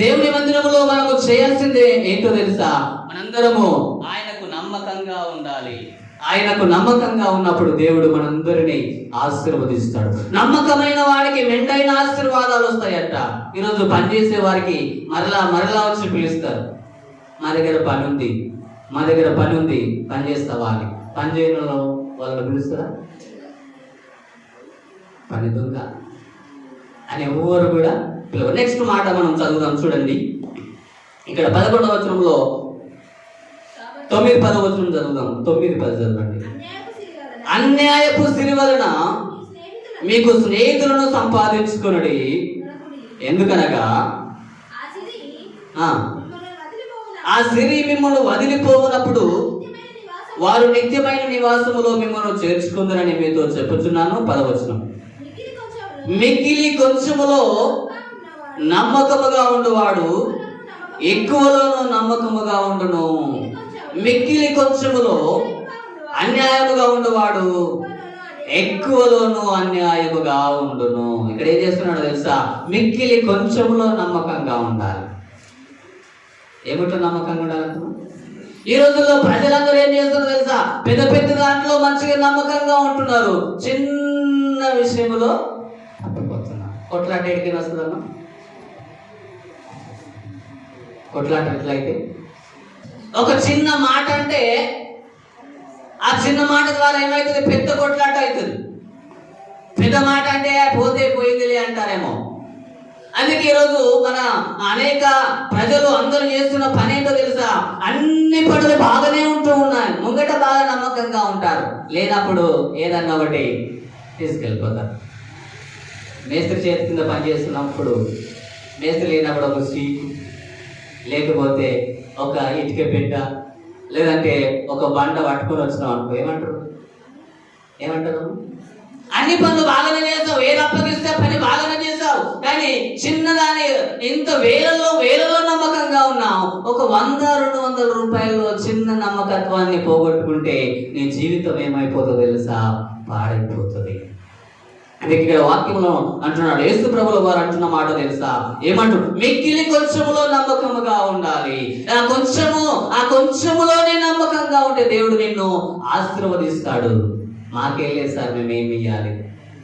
S1: దేవుని మందిరంలో మనము చేయాల్సిందే ఏంటో తెలుసా? మనందరము ఆయనకు నమ్మకంగా ఉండాలి. ఆయనకు నమ్మకంగా ఉన్నప్పుడు దేవుడు మనందరినీ ఆశీర్వదిస్తాడు. నమ్మకమైన వాడికి మెండైన ఆశీర్వాదాలు వస్తాయట. ఈరోజు పనిచేసే వారికి మరలా వచ్చి పిలుస్తారు. మా దగ్గర పని ఉంది, పని చేస్తావా అని. పని చేయడంలో వాళ్ళు పిలుస్తారా? పని దొంగ అని ఎవరు కూడా పిలవరు. నెక్స్ట్ మాట మనం చదువుదాం చూడండి. ఇక్కడ 11వ వచనంలో 9-10 వచనం చదువుదాం. 9-10 చదవండి. అన్యాయపు సిరి వలన మీకు స్నేహితులను సంపాదించుకొనుడి, ఎందుకనగా ఆ సిరి మిమ్మల్ని వదిలిపోవునప్పుడు వారు నిత్యమైన నివాసములో మిమ్మల్ని చేర్చుకుందరని మీతో చెప్పుచున్నాను. 10వ వచనం. మిక్కిలి కొంచెములో నమ్మకముగా ఉండువాడు ఎక్కువలోనూ నమ్మకముగా ఉండును. మిక్కిలి కొంచెములో అన్యాయముగా ఉండువాడు ఎక్కువలోనూ అన్యాయముగా ఉండును. ఇక్కడ ఏం చేస్తున్నాడు తెలుసా? మిక్కిలి కొంచెములో నమ్మకంగా ఉండాలి. ఏమిటో నమ్మకంగా ఉండాలంటున్నా? ఈ రోజుల్లో ప్రజలందరూ ఏం చేస్తున్నారు తెలుసా? పెద్ద దాంట్లో మంచిగా నమ్మకంగా ఉంటున్నారు, చిన్న విషయంలో తప్పిపోతున్నారు. కొట్లాట ఎక్కడికి వస్తుందమ్మా? కొట్లాట ఎట్లయితే ఒక చిన్న మాట అంటే ఆ చిన్న మాట ద్వారా ఏమవుతుంది? పెద్ద కొట్లాట అవుతుంది. పెద్ద మాట అంటే పోతే పోయిందిలే అంటారేమో. అందుకే ఈరోజు మన అనేక ప్రజలు అందరూ చేస్తున్న పని ఏంటో తెలుసా? అన్ని పనులు బాగానే ఉంటూ ఉన్నాయి, ముంగట బాగా నమ్మకంగా ఉంటారు, లేనప్పుడు ఏదన్నా ఒకటి తీసుకెళ్ళిపోతారు. మేస్త్రి చేతి కింద పని చేస్తున్నప్పుడు మేస్త్రి లేనప్పుడు ఒక సీటు, లేకపోతే ఒక ఇటుక పెట్ట, లేదంటే ఒక బండ పట్టుకొని వచ్చినాం అనుకో, ఏమంటారు? అన్ని పనులు బాగానే చేస్తావు, ఏది అప్పగిస్తే పని బాగానే చేస్తావు, కానీ చిన్నదాని ఇంత వేలలో నమ్మకంగా ఉన్నావు. ఒక 100-200 రూపాయల్లో చిన్న నమ్మకత్వాన్ని పోగొట్టుకుంటే నీ జీవితం ఏమైపోతుందో తెలుసా? పాడైపోతుంది. అందుకే ఇక్కడ వాక్యంలో అంటున్నాడు, యేసు ప్రభువుల వారు అంటున్న మాట తెలుసా? ఏమంటాడు? మిక్కిలి కొంచెములో నమ్మకముగా ఉండాలి. ఆ కొంచెములోనే నమ్మకంగా ఉంటే దేవుడు నిన్ను ఆశీర్వదిస్తాడు. మాకేలేదు సార్, మేమేమి ఇవ్వాలి?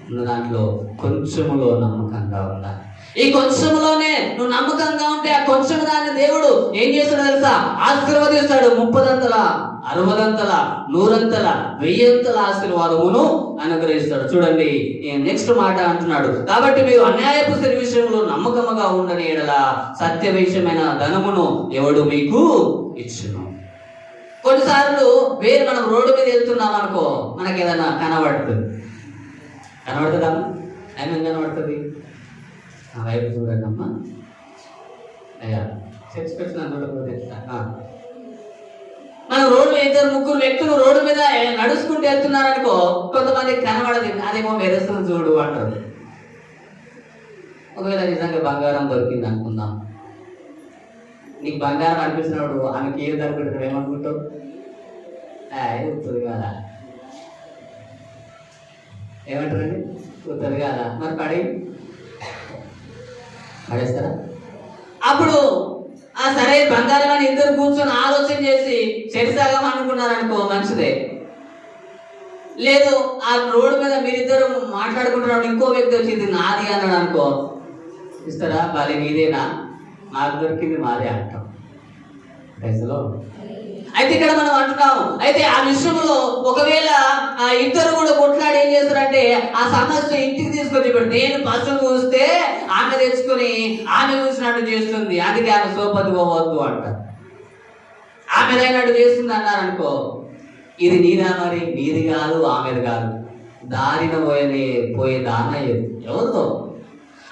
S1: ఉన్న దాంట్లో కొంచెములో నమ్మకంగా ఉండాలి. ఈ కొంచెములోనే నువ్వు నమ్మకంగా ఉంటే ఆ కొంచెం దాన్ని దేవుడు ఏం చేస్తాడు తెలుసా? ఆశీర్వదిస్తాడు. 30 60 100 1000 ఆశీర్వాదమును అనుగ్రహిస్తాడు. చూడండి, నెక్స్ట్ మాట అంటున్నాడు, కాబట్టి మీరు అన్యాయపు సిరి విషయంలో నమ్మకముగా ఉండని ఎడల సత్య విషయమైన ధనమును ఎవడు మీకు ఇచ్చును. కొన్నిసార్లు మనం రోడ్డు మీద వెళ్తున్నాం అనుకో, మనకి ఏదైనా కనబడుతుందా? ఏమేమి కనబడుతుంది? ఆ వైపు చూడండి అమ్మా. అయ్యా చర్చ్ పెట్టిన చూడకపోతే మనం రోడ్లు 2-3 వ్యక్తులు రోడ్డు మీద నడుచుకుంటూ వెళ్తున్నారనుకో, కొంతమందికి కనబడదు, అదేమో మెరుస్తుంది చూడు అంటారు. ఒకవేళ నిజంగా బంగారం దొరికింది అనుకుందాం, నీకు బంగారం అనిపించినప్పుడు ఆమెకి ఏది అనుకుంటారు? ఏమనుకుంటావు? ఉత్తది కదా, ఏమంటారండి? ఉత్తది కదా, మరి పడేస్తారా? అప్పుడు సరే బంగారం అని ఇద్దరు కూర్చొని ఆలోచన చేసి చెరిసాగం అనుకున్నారనుకో, మంచిదే. లేదు, ఆ రోడ్డు మీద మీరిద్దరు మాట్లాడుకుంటున్నాడు, ఇంకో వ్యక్తి వచ్చి ఇది నాది అన్నాడు అనుకో, ఇస్తారా? బాలే నీదేనా? నాకు దొరికింది మాదే అంటాం. ప్రజలో అయితే ఇక్కడ మనం అంటున్నాము, అయితే ఆ విషయంలో ఒకవేళ ఆ ఇద్దరు కూడా కొట్లాడి ఏం చేస్తారంటే ఆ సమస్య ఇంటికి తీసుకొచ్చి పెడితే, నేను పశువు చూస్తే ఆమె తెచ్చుకొని ఆమె చూసినట్టు చేస్తుంది, అందుకే ఆమె సోపతి పోవద్దు అంట. ఆమెదైనట్టు చేస్తుంది అన్నారు అనుకో, ఇది నీదా మరి, నీది కాదు, ఆమెది కాదు, దారిన పోయే దాన ఎవరితో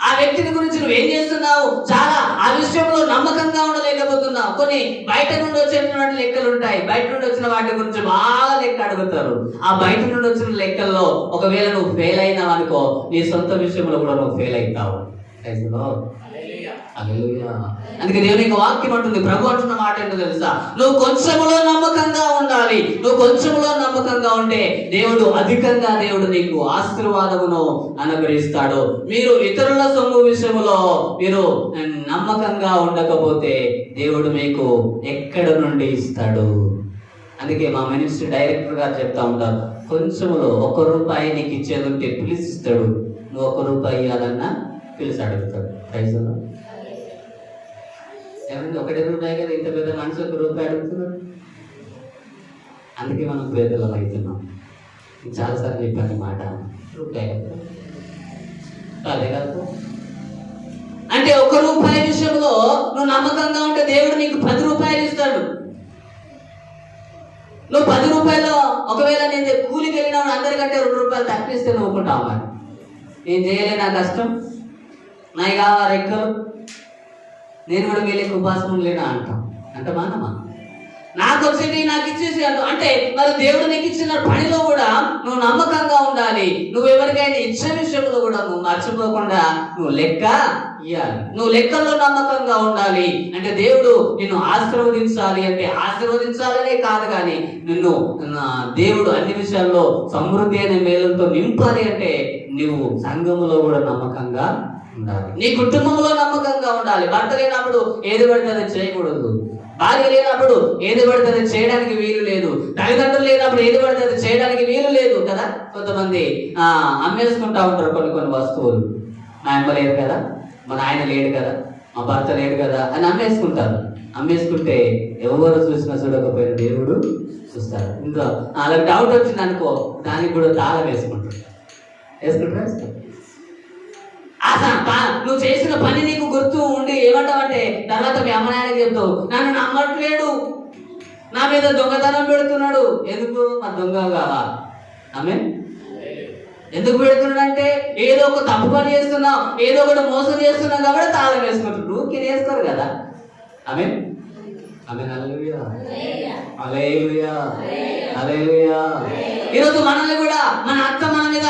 S1: ఆ వ్యక్తిని గురించి నువ్వేం చేస్తున్నావు, చాలా ఆ విషయంలో నమ్మకంగా ఉండలేకపోతున్నావు. కొన్ని బయట నుండి వచ్చినటువంటి లెక్కలు ఉంటాయి, బయట నుండి వచ్చిన వాటి గురించి బాగా లెక్క అడుగుతారు. ఆ బయట నుండి వచ్చిన లెక్కల్లో ఒకవేళ నువ్వు ఫెయిల్ అయినావు అనుకో, నీ సొంత విషయంలో కూడా నువ్వు ఫెయిల్ అవుతావు. అందుకే దేవుని యొక్క వాక్యం అంటుంది, ప్రభు అంటున్న మాట ఏంటో తెలుసా, నువ్వు కొంచెంలో నమ్మకంగా ఉండాలి. నువ్వు కొంచెంలో నమ్మకంగా ఉంటే దేవుడు అధికంగా నీకు ఆశీర్వాదమును అనుగ్రహిస్తాడు. మీరు ఇతరుల సొమ్ము విషయంలో మీరు నమ్మకంగా ఉండకపోతే దేవుడు మీకు ఎక్కడ నుండి ఇస్తాడు. అందుకే మా మినిస్టర్ డైరెక్టర్ గారు చెప్తా ఉంటారు, కొంచెంలో ₹1 నీకు ఇచ్చేది ఉంటే పిలిచిస్తాడు, నువ్వు ₹1 ఇవ్వాలన్నా పిలిచి అడుగుతాడు. ప్రైజ్లో ఏమంటే ₹1 కదా, ఇంత పెద్ద మనిషి ₹1 అడుగుతున్నాడు. అందుకే మనం పేదలం అవుతున్నాం. చాలాసార్లు చెప్పాను మాట, ₹1 అదే కదా. అంటే ₹1 విషయంలో నువ్వు నమ్మకంగా ఉంటే దేవుడు నీకు ₹10 ఇస్తాడు. నువ్వు ₹10 ఒకవేళ నేను కూలికి వెళ్ళినావు, అందరికంటే ₹2 తప్పిస్తే నువ్వు ఒప్పుకుంటావు. మరి నేను చేయలే, నా కష్టం, నాయి కావా రెక్కలు, నేను కూడా వీళ్ళకి ఉపాసం లేనా అంటాం. అంటే మానమా, నాకు వచ్చేది నాకు ఇచ్చేసి అంటాం. అంటే మరి దేవుడు నీకు ఇచ్చిన పనిలో కూడా నువ్వు నమ్మకంగా ఉండాలి. నువ్వు ఎవరికైనా ఇచ్చే విషయంలో కూడా నువ్వు మర్చిపోకుండా నువ్వు లెక్క ఇవ్వాలి. నువ్వు లెక్కల్లో నమ్మకంగా ఉండాలి. అంటే దేవుడు నిన్ను ఆశీర్వదించాలి, అంటే ఆశీర్వదించాలనే కాదు, కానీ నిన్ను దేవుడు అన్ని విషయాల్లో సమృద్ధి అనే మేలుతో నింపాలి. అంటే నువ్వు సంఘములో కూడా నమ్మకంగా ఉండాలి, నీ కుటుంబంలో నమ్మకంగా ఉండాలి. భర్త లేనప్పుడు ఏది పడితే అది చేయకూడదు, భార్య లేనప్పుడు ఏది పడితే అది చేయడానికి వీలు లేదు, తల్లిదండ్రులు లేనప్పుడు ఏది పడితే అది చేయడానికి వీలు లేదు కదా. కొంతమంది అమ్మేసుకుంటా ఉంటారు కొన్ని వస్తువులు. మా అమ్మ లేదు కదా, మా నాయన లేడు కదా, మా భర్త లేడు కదా అని అమ్మేసుకుంటారు. అమ్మేసుకుంటే ఎవరు చూసినా చూడకపోయినా దేవుడు చూస్తారు. ఇంకా అలా డౌట్ వచ్చింది అనుకో, దానికి కూడా తాళం వేసుకుంటారు. నువ్వు చేసిన పని నీకు గుర్తు ఉండి ఏమంటావంటే తర్వాత మీ అమ్మ నాయనకి చెప్తావు, నన్ను నమ్మట్లేడు, నా మీద దొంగతనం పెడుతున్నాడు. ఎందుకు? మా దొంగ కావా? ఆమె ఎందుకు పెడుతున్నాడు అంటే ఏదో ఒక తప్పు పని చేస్తున్నావు, ఏదో ఒకటి మోసం చేస్తున్నావు కాబట్టి తాళం వేసుకుంటాడు. నువ్వు వేసుకోరు కదా. ఆమె ఈరోజు మనల్ని కూడా మన అత్త మన మీద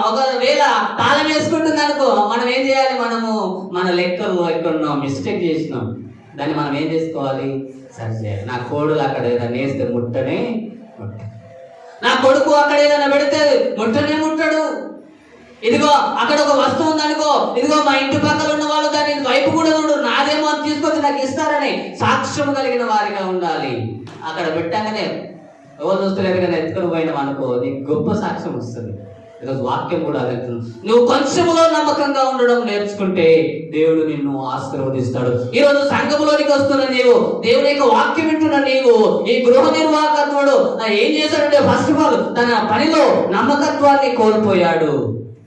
S1: ఒకవేళ తాళం వేసుకుంటుంది అనుకో, మనం ఏం చేయాలి? మనము మన లెక్కలు ఎక్కడున్నాం మిస్టేక్ చేసినాం, దాన్ని మనం ఏం చేసుకోవాలి? సరి చేయాలి. నా కోడులు అక్కడ ఏదైనా వేస్తే ముట్టనే ముట్ట, నా కొడుకు అక్కడ ఏదైనా పెడితే ముట్టనే ముట్టడు. ఇదిగో అక్కడ ఒక వస్తువు ఉందనుకో, ఇదిగో మా ఇంటి పక్కన ఉన్న వాళ్ళు దాని వైపు కూడా చూడు, నాదేమో అని తీసుకొచ్చి నాకు ఇస్తారని సాక్ష్యం కలిగిన వారిగా ఉండాలి. అక్కడ పెట్టగానే ఎవరు చూస్తలేదు కానీ ఎత్తుకొని పోయినాం అనుకో, నీకు గొప్ప సాక్ష్యం వస్తుంది. ఈరోజు వాక్యం కూడా అదే, నువ్వు కొంచెంలో నమ్మకంగా ఉండడం నేర్చుకుంటే దేవుడు నిన్ను ఆశీర్వదిస్తాడు. ఈరోజు సంఘములోనికి వస్తున్న నీవు, దేవుని యొక్క వాక్యం వింటున్న నీవు, ఈ గృహ నిర్వాహకత్వుడు ఏం చేశాడంటే ఫస్ట్ ఆఫ్ ఆల్ తన పనిలో నమ్మకత్వాన్ని కోల్పోయాడు.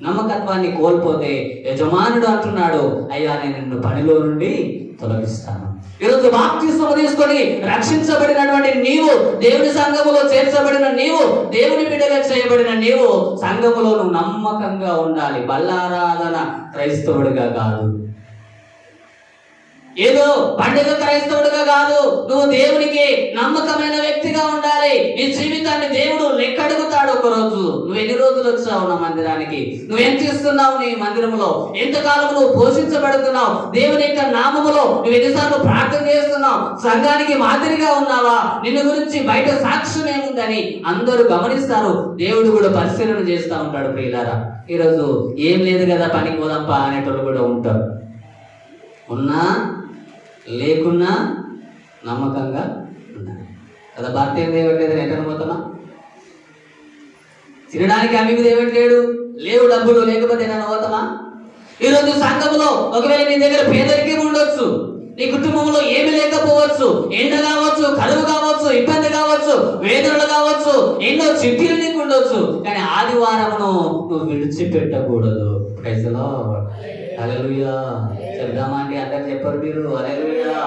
S1: నమ్మకత్వాన్ని కోల్పోతే యజమానుడు అంటున్నాడు, అయ్యా నేను నిన్ను పనిలో నుండి తొలగిస్తాను. ఈరోజు బాప్తిస్మము తీసుకొని రక్షించబడినటువంటి నీవు, దేవుని సంఘములో చేర్చబడిన నీవు, దేవుని బిడ్డగా చేయబడిన నీవు సంఘములో నువ్వు నమ్మకంగా ఉండాలి. బల్లారాధన క్రైస్తవుడిగా కాదు, ఏదో పండుగ క్రైస్తవుడిగా కాదు, నువ్వు దేవునికి నమ్మకమైన వ్యక్తిగా ఉండాలి. నీ జీవితాన్ని దేవుడు లెక్కడుగుతాడు. ఒక రోజు నువ్వు ఎన్ని రోజులు వచ్చావు నా మందిరానికి, నువ్వు ఎంత ఇస్తున్నావు నీ మందిరంలో, ఎంతకాలం నువ్వు పోషించబడుతున్నావు, దేవుని యొక్క నామములో నువ్వు ఎన్నిసార్లు ప్రార్థన చేస్తున్నావు, సంఘానికి మాదిరిగా ఉన్నావా, నిన్ను గురించి బయట సాక్ష్యం ఏముందని అందరూ గమనిస్తారు. దేవుడు కూడా పరిశీలన చేస్తూ ఉంటాడు. ప్రియులారా, ఈరోజు ఏం లేదు కదా పనికి పోదాంపా అనేటోళ్ళు కూడా ఉంటారు. ఉన్నా లేకున్నా నమ్మకంగా ఉండాలి కదా. భర్త ఏం తేవట్లేదని ఎక్కడ పోతామా? తినడానికి అమ్మికి తేవట్లేడు, లేవు డబ్బులు, లేకపోతే ఏదైనా పోతామా? ఈరోజు సంఘములో ఒకవేళ నీ దగ్గర పేదరికం ఉండొచ్చు, నీ కుటుంబంలో ఏమి లేకపోవచ్చు, కావచ్చు, ఎండ కావచ్చు, కరువు కావచ్చు, ఇబ్బంది కావచ్చు, వేదనలు కావచ్చు, ఎన్నో చిట్టీలు నీకు ఉండొచ్చు, కానీ ఆదివారమును నువ్వు విడిచిపెట్టకూడదు. Praise the lord. హల్లెలూయా. చెప్దామా అండి? అందరు చెప్పరు మీరు హల్లెలూయా.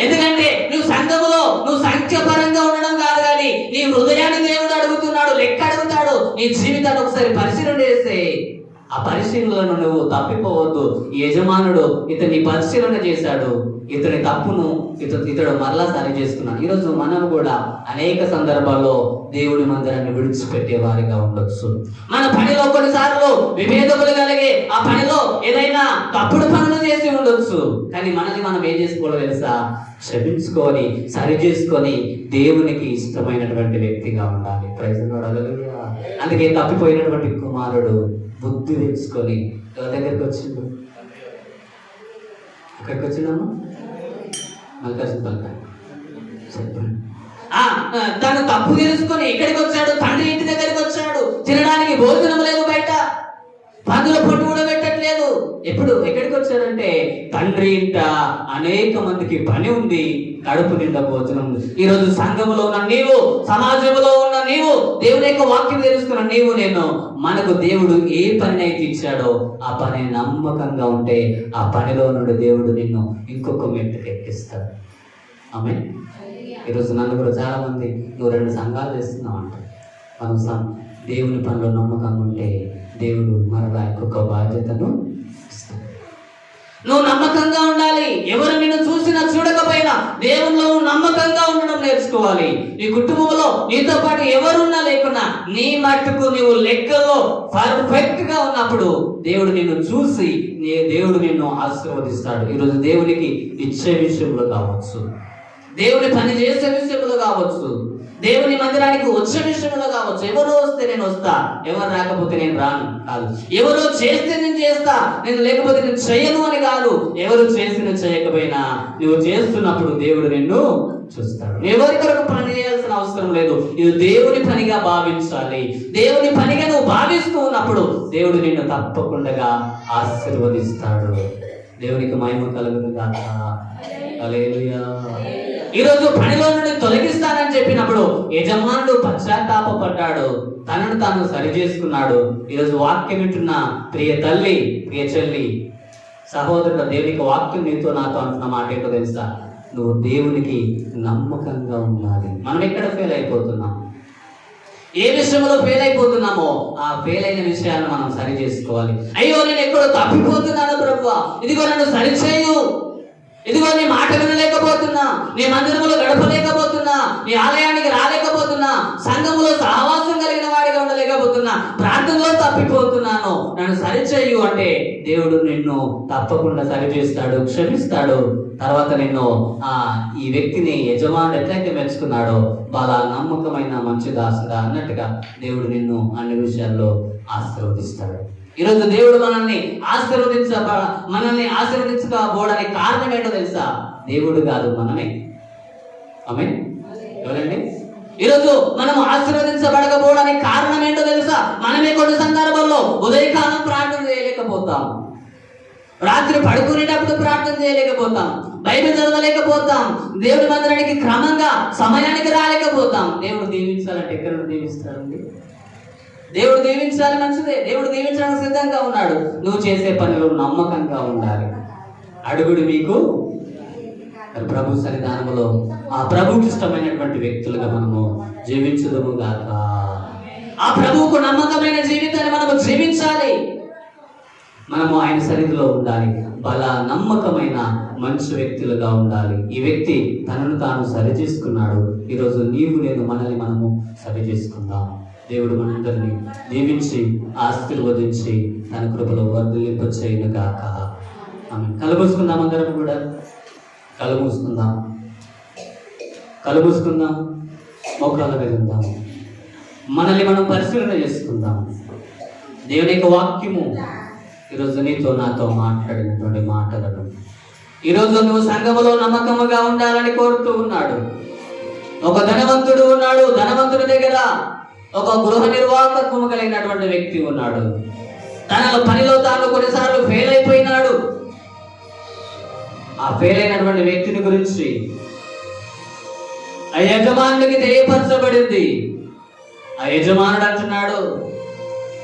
S1: ఎందుకంటే నువ్వు సంఘములో నువ్వు సంఖ్యపరంగా ఉండడం కాదు, కానీ నీ హృదయాన్ని దేవుడు అడుగుతున్నాడు, లెక్క అడుగుతాడు. నీ జీవితాన్ని ఒకసారి పరిశీలన చేస్తే ఆ పరిశీలనను నువ్వు తప్పిపోవద్దు. ఈ యజమానుడు ఇతన్ని పరిశీలన చేశాడు, ఇతని తప్పును ఇతడు మరలా సరి చేసుకున్నాడు. ఈరోజు మనం కూడా అనేక సందర్భాల్లో దేవుడి మందిరాన్ని విడిచిపెట్టే వారిగా ఉండొచ్చు. మన పనిలో కొన్నిసార్లు విభేదములు కలిగి ఆ పనిలో ఏదైనా తప్పుడు పనులు చేసి ఉండొచ్చు, కానీ మనల్ని మనం ఏం చేసుకోవాలో తెలుసా? క్షమించుకొని సరి చేసుకొని దేవునికి ఇష్టమైనటువంటి వ్యక్తిగా ఉండాలి. Praise the lord. హల్లెలూయా. అందుకే తప్పిపోయినటువంటి కుమారుడు బుద్ధి తెచ్చుకొని ఎవరి దగ్గరికి వచ్చిండు? ఎక్కడికి వచ్చిందమ్మా? చెప్పండి. తను తప్పు తెలుసుకొని ఎక్కడికి వచ్చాడు? తండ్రి ఇంటి దగ్గరికి వచ్చాడు. తినడానికి భోజనం లేదు, బయట పందుల పొట్టు కూడా పెట్టట్లేదు. ఎక్కడికి వచ్చాడంటే తండ్రి ఇంట అనేక మందికి పని ఉంది, కడుపు నిండా భోజనం ఉంది. ఈ రోజు సంఘములో ఉన్న నీవు, సమాజంలో ఉన్న నీవు, దేవుని యొక్క వాక్యం తెలుసుకున్న నీవు, నేను మనకు దేవుడు ఏ పని అయితే ఇచ్చాడో ఆ పని నమ్మకంగా ఉంటే ఆ పనిలో నుండి దేవుడు నిన్ను ఇంకొక మెట్టుకు ఎక్కిస్తాడు. ఆమె ఈరోజు నన్ను కూడా చాలా మంది నువ్వు 2 సంఘాలు చేస్తున్నావు అంట. మనం దేవుని పనిలో నమ్మకంగా ఉంటే దేవుడు మరలా ఇంకొక బాధ్యతను ఇస్తాడు. నువ్వు నమ్మకంగా ఉండాలి. ఎవరు నిన్ను చూసినా చూడకపోయినా దేవునిలో నమ్మకంగా ఉండడం నేర్చుకోవాలి. నీ కుటుంబంలో నీతో పాటు ఎవరున్నా లేకున్నా నీ మట్టుకు నీవు లెక్కలో పర్ఫెక్ట్ గా ఉన్నప్పుడు దేవుడు నిన్ను చూసి దేవుడు నిన్ను ఆశీర్వదిస్తాడు. ఈరోజు దేవునికి ఇచ్చే విషయంలో కావచ్చు, దేవుని పని చేసే విషయంలో కావచ్చు, దేవుని మందిరానికి వచ్చే విషయంలో కావచ్చు. ఎవరో వస్తే నేను వస్తా, ఎవరు రాకపోతే నేను రాను కాదు. ఎవరో చేస్తే నేను చేస్తా, నేను లేకపోతే నేను చేయను అని కాదు. ఎవరు చేసిన చేయకపోయినా నువ్వు చేస్తున్నప్పుడు దేవుడు నిన్ను చూస్తాడు. ఎవరి కొరకు పని చేయాల్సిన అవసరం లేదు. ఇది దేవుని పనిగా భావించాలి. దేవుని పనిగా నువ్వు భావిస్తూ ఉన్నప్పుడు దేవుడు నిన్ను తప్పకుండా ఆశీర్వదిస్తాడు. దేవునికి మహిమ కలుగును గాక. హల్లెలూయా. ఈరోజు పనిలో నుండి తొలగిస్తానని చెప్పినప్పుడు యజమానుడు పశ్చాత్తాపడ్డాడు, తనను తాను సరి చేసుకున్నాడు. ఈరోజు వాక్యం వింటున్న ప్రియ తల్లి, ప్రియ చెల్లి, సహోదరుడు, దేవునికి వాక్యం నీతో నాతో అంటున్న మాట ఏంటో తెలుసా? నువ్వు దేవునికి నమ్మకంగా ఉండాలి. మనం ఎక్కడ ఫెయిల్ అయిపోతున్నాం, ఏ విషయంలో ఫెయిల్ అయిపోతున్నామో ఆ ఫెయిల్ అయిన విషయాన్ని మనం సరి చేసుకోవాలి. అయ్యో నేను ఎక్కడో తప్పిపోతున్నాను ప్రభువా, ఇదిగో నన్ను సరిచేయు, ఇదిగో నీ మాట వినలేకపోతున్నా, నీ మందిరములో గడపలేకపోతున్నా, నీ ఆలయానికి రాలేకపోతున్నా, సంఘములో సహవాసం కలిగిన వాడిగా ఉండలేకపోతున్నా, ప్రార్థనలో తప్పిపోతున్నాను, నన్ను సరిచేయు అంటే దేవుడు నిన్ను తప్పకుండా సరి చేస్తాడు, క్షమిస్తాడు. తర్వాత నిన్ను ఈ వ్యక్తిని యజమానుడు ఎట్లయితే మెచ్చుకున్నాడో బాగా నమ్మకమైన మంచి దాసుడా అన్నట్టుగా దేవుడు నిన్ను అన్ని విషయాల్లో ఆశీర్వదిస్తాడు. ఈరోజు దేవుడు మనల్ని ఆశీర్వదించకపోవడానికి కారణం ఏంటో తెలుసా? దేవుడు కాదు, మనమే. ఆమేన్. ఎవరండి? ఈరోజు మనం ఆశీర్వదించబడకపోవడానికి కారణం ఏంటో తెలుసా? మనమే కొన్ని సందర్భాల్లో ఉదయకాలం ప్రార్థన చేయలేకపోతాం, రాత్రి పడుకునేటప్పుడు ప్రార్థన చేయలేకపోతాం, బైబిల్ చదవలేకపోతాం, దేవుడి మందిరానికి క్రమంగా సమయానికి రాలేకపోతాం. దేవుడు దీవించాలంటే ఎక్కడ దీవిస్తాడండి? దేవుడు దీవించాలి, మంచిదే. దేవుడు దీవించడానికి సిద్ధంగా ఉన్నాడు. నువ్వు చేసే పనిలో నమ్మకంగా ఉండాలి. అడుగుడు మీకు ప్రభు సన్నిధానంలో ఆ ప్రభువుకి ఇష్టమైనటువంటి వ్యక్తులుగా మనము జీవించుదుము గాక. ఆ ప్రభువుకు నమ్మకమైన జీవితాన్ని మనము జీవించాలి. మనము ఆయన సన్నిధిలో ఉండాలి. బల నమ్మకమైన మంచి వ్యక్తులుగా ఉండాలి. ఈ వ్యక్తి తనను తాను సరి చేసుకున్నాడు. ఈరోజు నీవు నేను మనల్ని మనము సరి చేసుకుందాం. దేవుడు మనందరినీ దీవించి ఆశీర్వదించి తన కృపలో వర్ధిల్లింపచేయును గాక. ఆమె కళ్ళు మూసుకుందాం. అందరం కూడా కళ్ళు మూసుకుందాం. మోకాళ్ళ మీద ఉందాం. మనల్ని మనం పరిశీలన చేసుకుందాం. దేవుని యొక్క వాక్యము ఈరోజు నీతో నాతో మాట్లాడినటువంటి మాటలను ఈరోజు నువ్వు సంఘములో నమ్మకముగా ఉండాలని కోరుతూ ఉన్నాడు. ఒక ధనవంతుడు ఉన్నాడు. ధనవంతుడి దగ్గర ఒక గృహ నిర్వాహకత్వము కలిగినటువంటి వ్యక్తి ఉన్నాడు. తన పనిలో తాను కొన్నిసార్లు ఫెయిల్ అయిపోయినాడు. ఆ ఫెయిల్ అయినటువంటి వ్యక్తిని గురించి ఆ యజమానుడికి తెలియపరచబడింది. ఆ యజమానుడు అంటున్నాడు,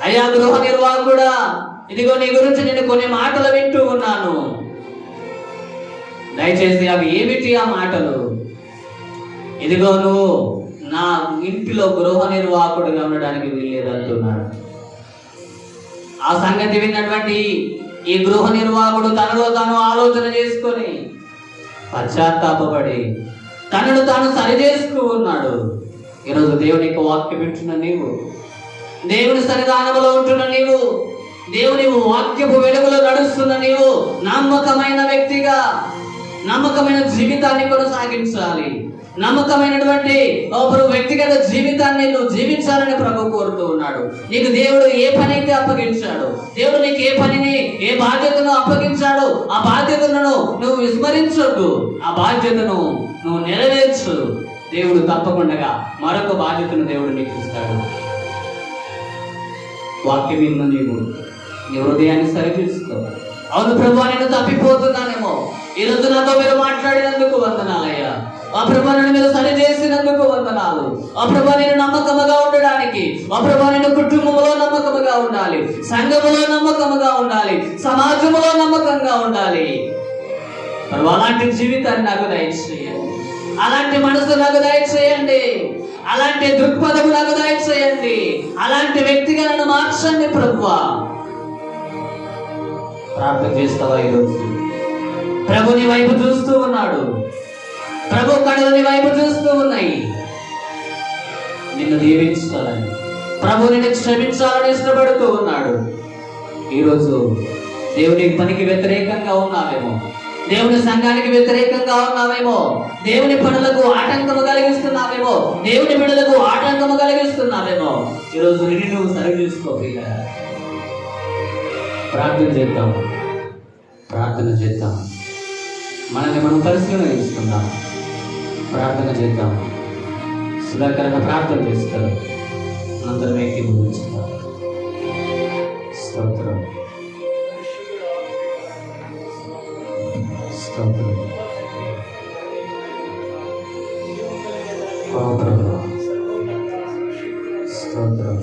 S1: అయ్యా గృహ నిర్వాహకుడా, ఇదిగో నీ గురించి నేను కొన్ని మాటలు వింటూ ఉన్నాను. దయచేసి అవి ఏమిటి ఆ మాటలు? ఇదిగో నువ్వు నా ఇంటిలో గృహ నిర్వాహకుడిగా ఉండడానికి వీల్లేదంటున్నాడు. ఆ సంగతి విన్నటువంటి ఈ గృహ నిర్వాహకుడు తనలో తాను ఆలోచన చేసుకొని పశ్చాత్తాపడి తనను తాను సరిచేస్తూ ఉన్నాడు. ఈరోజు దేవునికి వాక్యం వింటున్న నీవు, దేవుని సన్నిధానంలో ఉంటున్న నీవు, దేవుని వాక్యపు వెలుగులో నడుస్తున్న నీవు నమ్మకమైన వ్యక్తిగా నమ్మకమైన జీవితాన్ని కొనసాగించాలి. నమ్మకమైనటువంటి వ్యక్తిగత జీవితాన్ని నువ్వు జీవించాలని ప్రభు కోరుతూ ఉన్నాడు. నీకు దేవుడు ఏ పని అయితే అప్పగించాడు, దేవుడు నీకు ఏ పనిని ఏ బాధ్యతను అప్పగించాడో ఆ బాధ్యతను నువ్వు విస్మరించొద్దు. ఆ బాధ్యతను నువ్వు నెరవేర్చు. దేవుడు తప్పకుండా మరొక బాధ్యతను దేవుడు నీకు ఇస్తాడు. వాక్యం విన్న నీవు నీ హృదయాన్ని సరిచూసుకో. అవును ప్రభు, నేను తప్పిపోతున్నానేమో, ఈ రోజు నాతో మీరు మాట్లాడినందుకు వందనాలయ్యా. ఆ ప్రభు నన్ను మీరు సరి చేసినందుకు వందనాలు. ఆ ప్రభు నేను నమ్మకముగా ఉండడానికి, ఆ ప్రభు నేను కుటుంబంలో నమ్మకముగా ఉండాలి, సంఘములో నమ్మకముగా ఉండాలి, సమాజంలో నమ్మకంగా ఉండాలి. ప్రభు అలాంటి జీవితాన్ని నాకు దయచేయండి, అలాంటి మనసు నాకు దయచేయండి, అలాంటి దృక్పథం నాకు దయచేయండి, అలాంటి వ్యక్తిగా నన్ను మార్చండి ప్రభువా. ప్రార్థన చేస్తావా? ఈరోజు ప్రభు నీ వైపు చూస్తూ ఉన్నాడు. ప్రభు కళ్ళు నీ వైపు చూస్తూ ఉన్నాయి. నిన్ను దీవించాలని, ప్రభు నిన్ను క్షమించాలని ఇష్టపడుతూ ఉన్నాడు. ఈరోజు దేవుని పనికి వ్యతిరేకంగా ఉన్నావేమో, దేవుని సంఘానికి వ్యతిరేకంగా ఉన్నావేమో, దేవుని పనులకు ఆటంకము కలిగిస్తున్నావేమో, దేవుని బిడ్డలకు ఆటంకము కలిగిస్తున్నావేమో, ఈరోజు నిన్ను నువ్వు సరి చూసుకోవాలి. ప్రార్థన చేద్దాం. మనల్ని మనం పరిశీలన చేసుకుందాం. ప్రార్థన చేద్దాం. సుధాకరణ ప్రార్థన చేస్తారు. అనంతరం వ్యక్తి గురించుతాం. స్తోత్రం, స్తోత్రం. స్తోత్రం.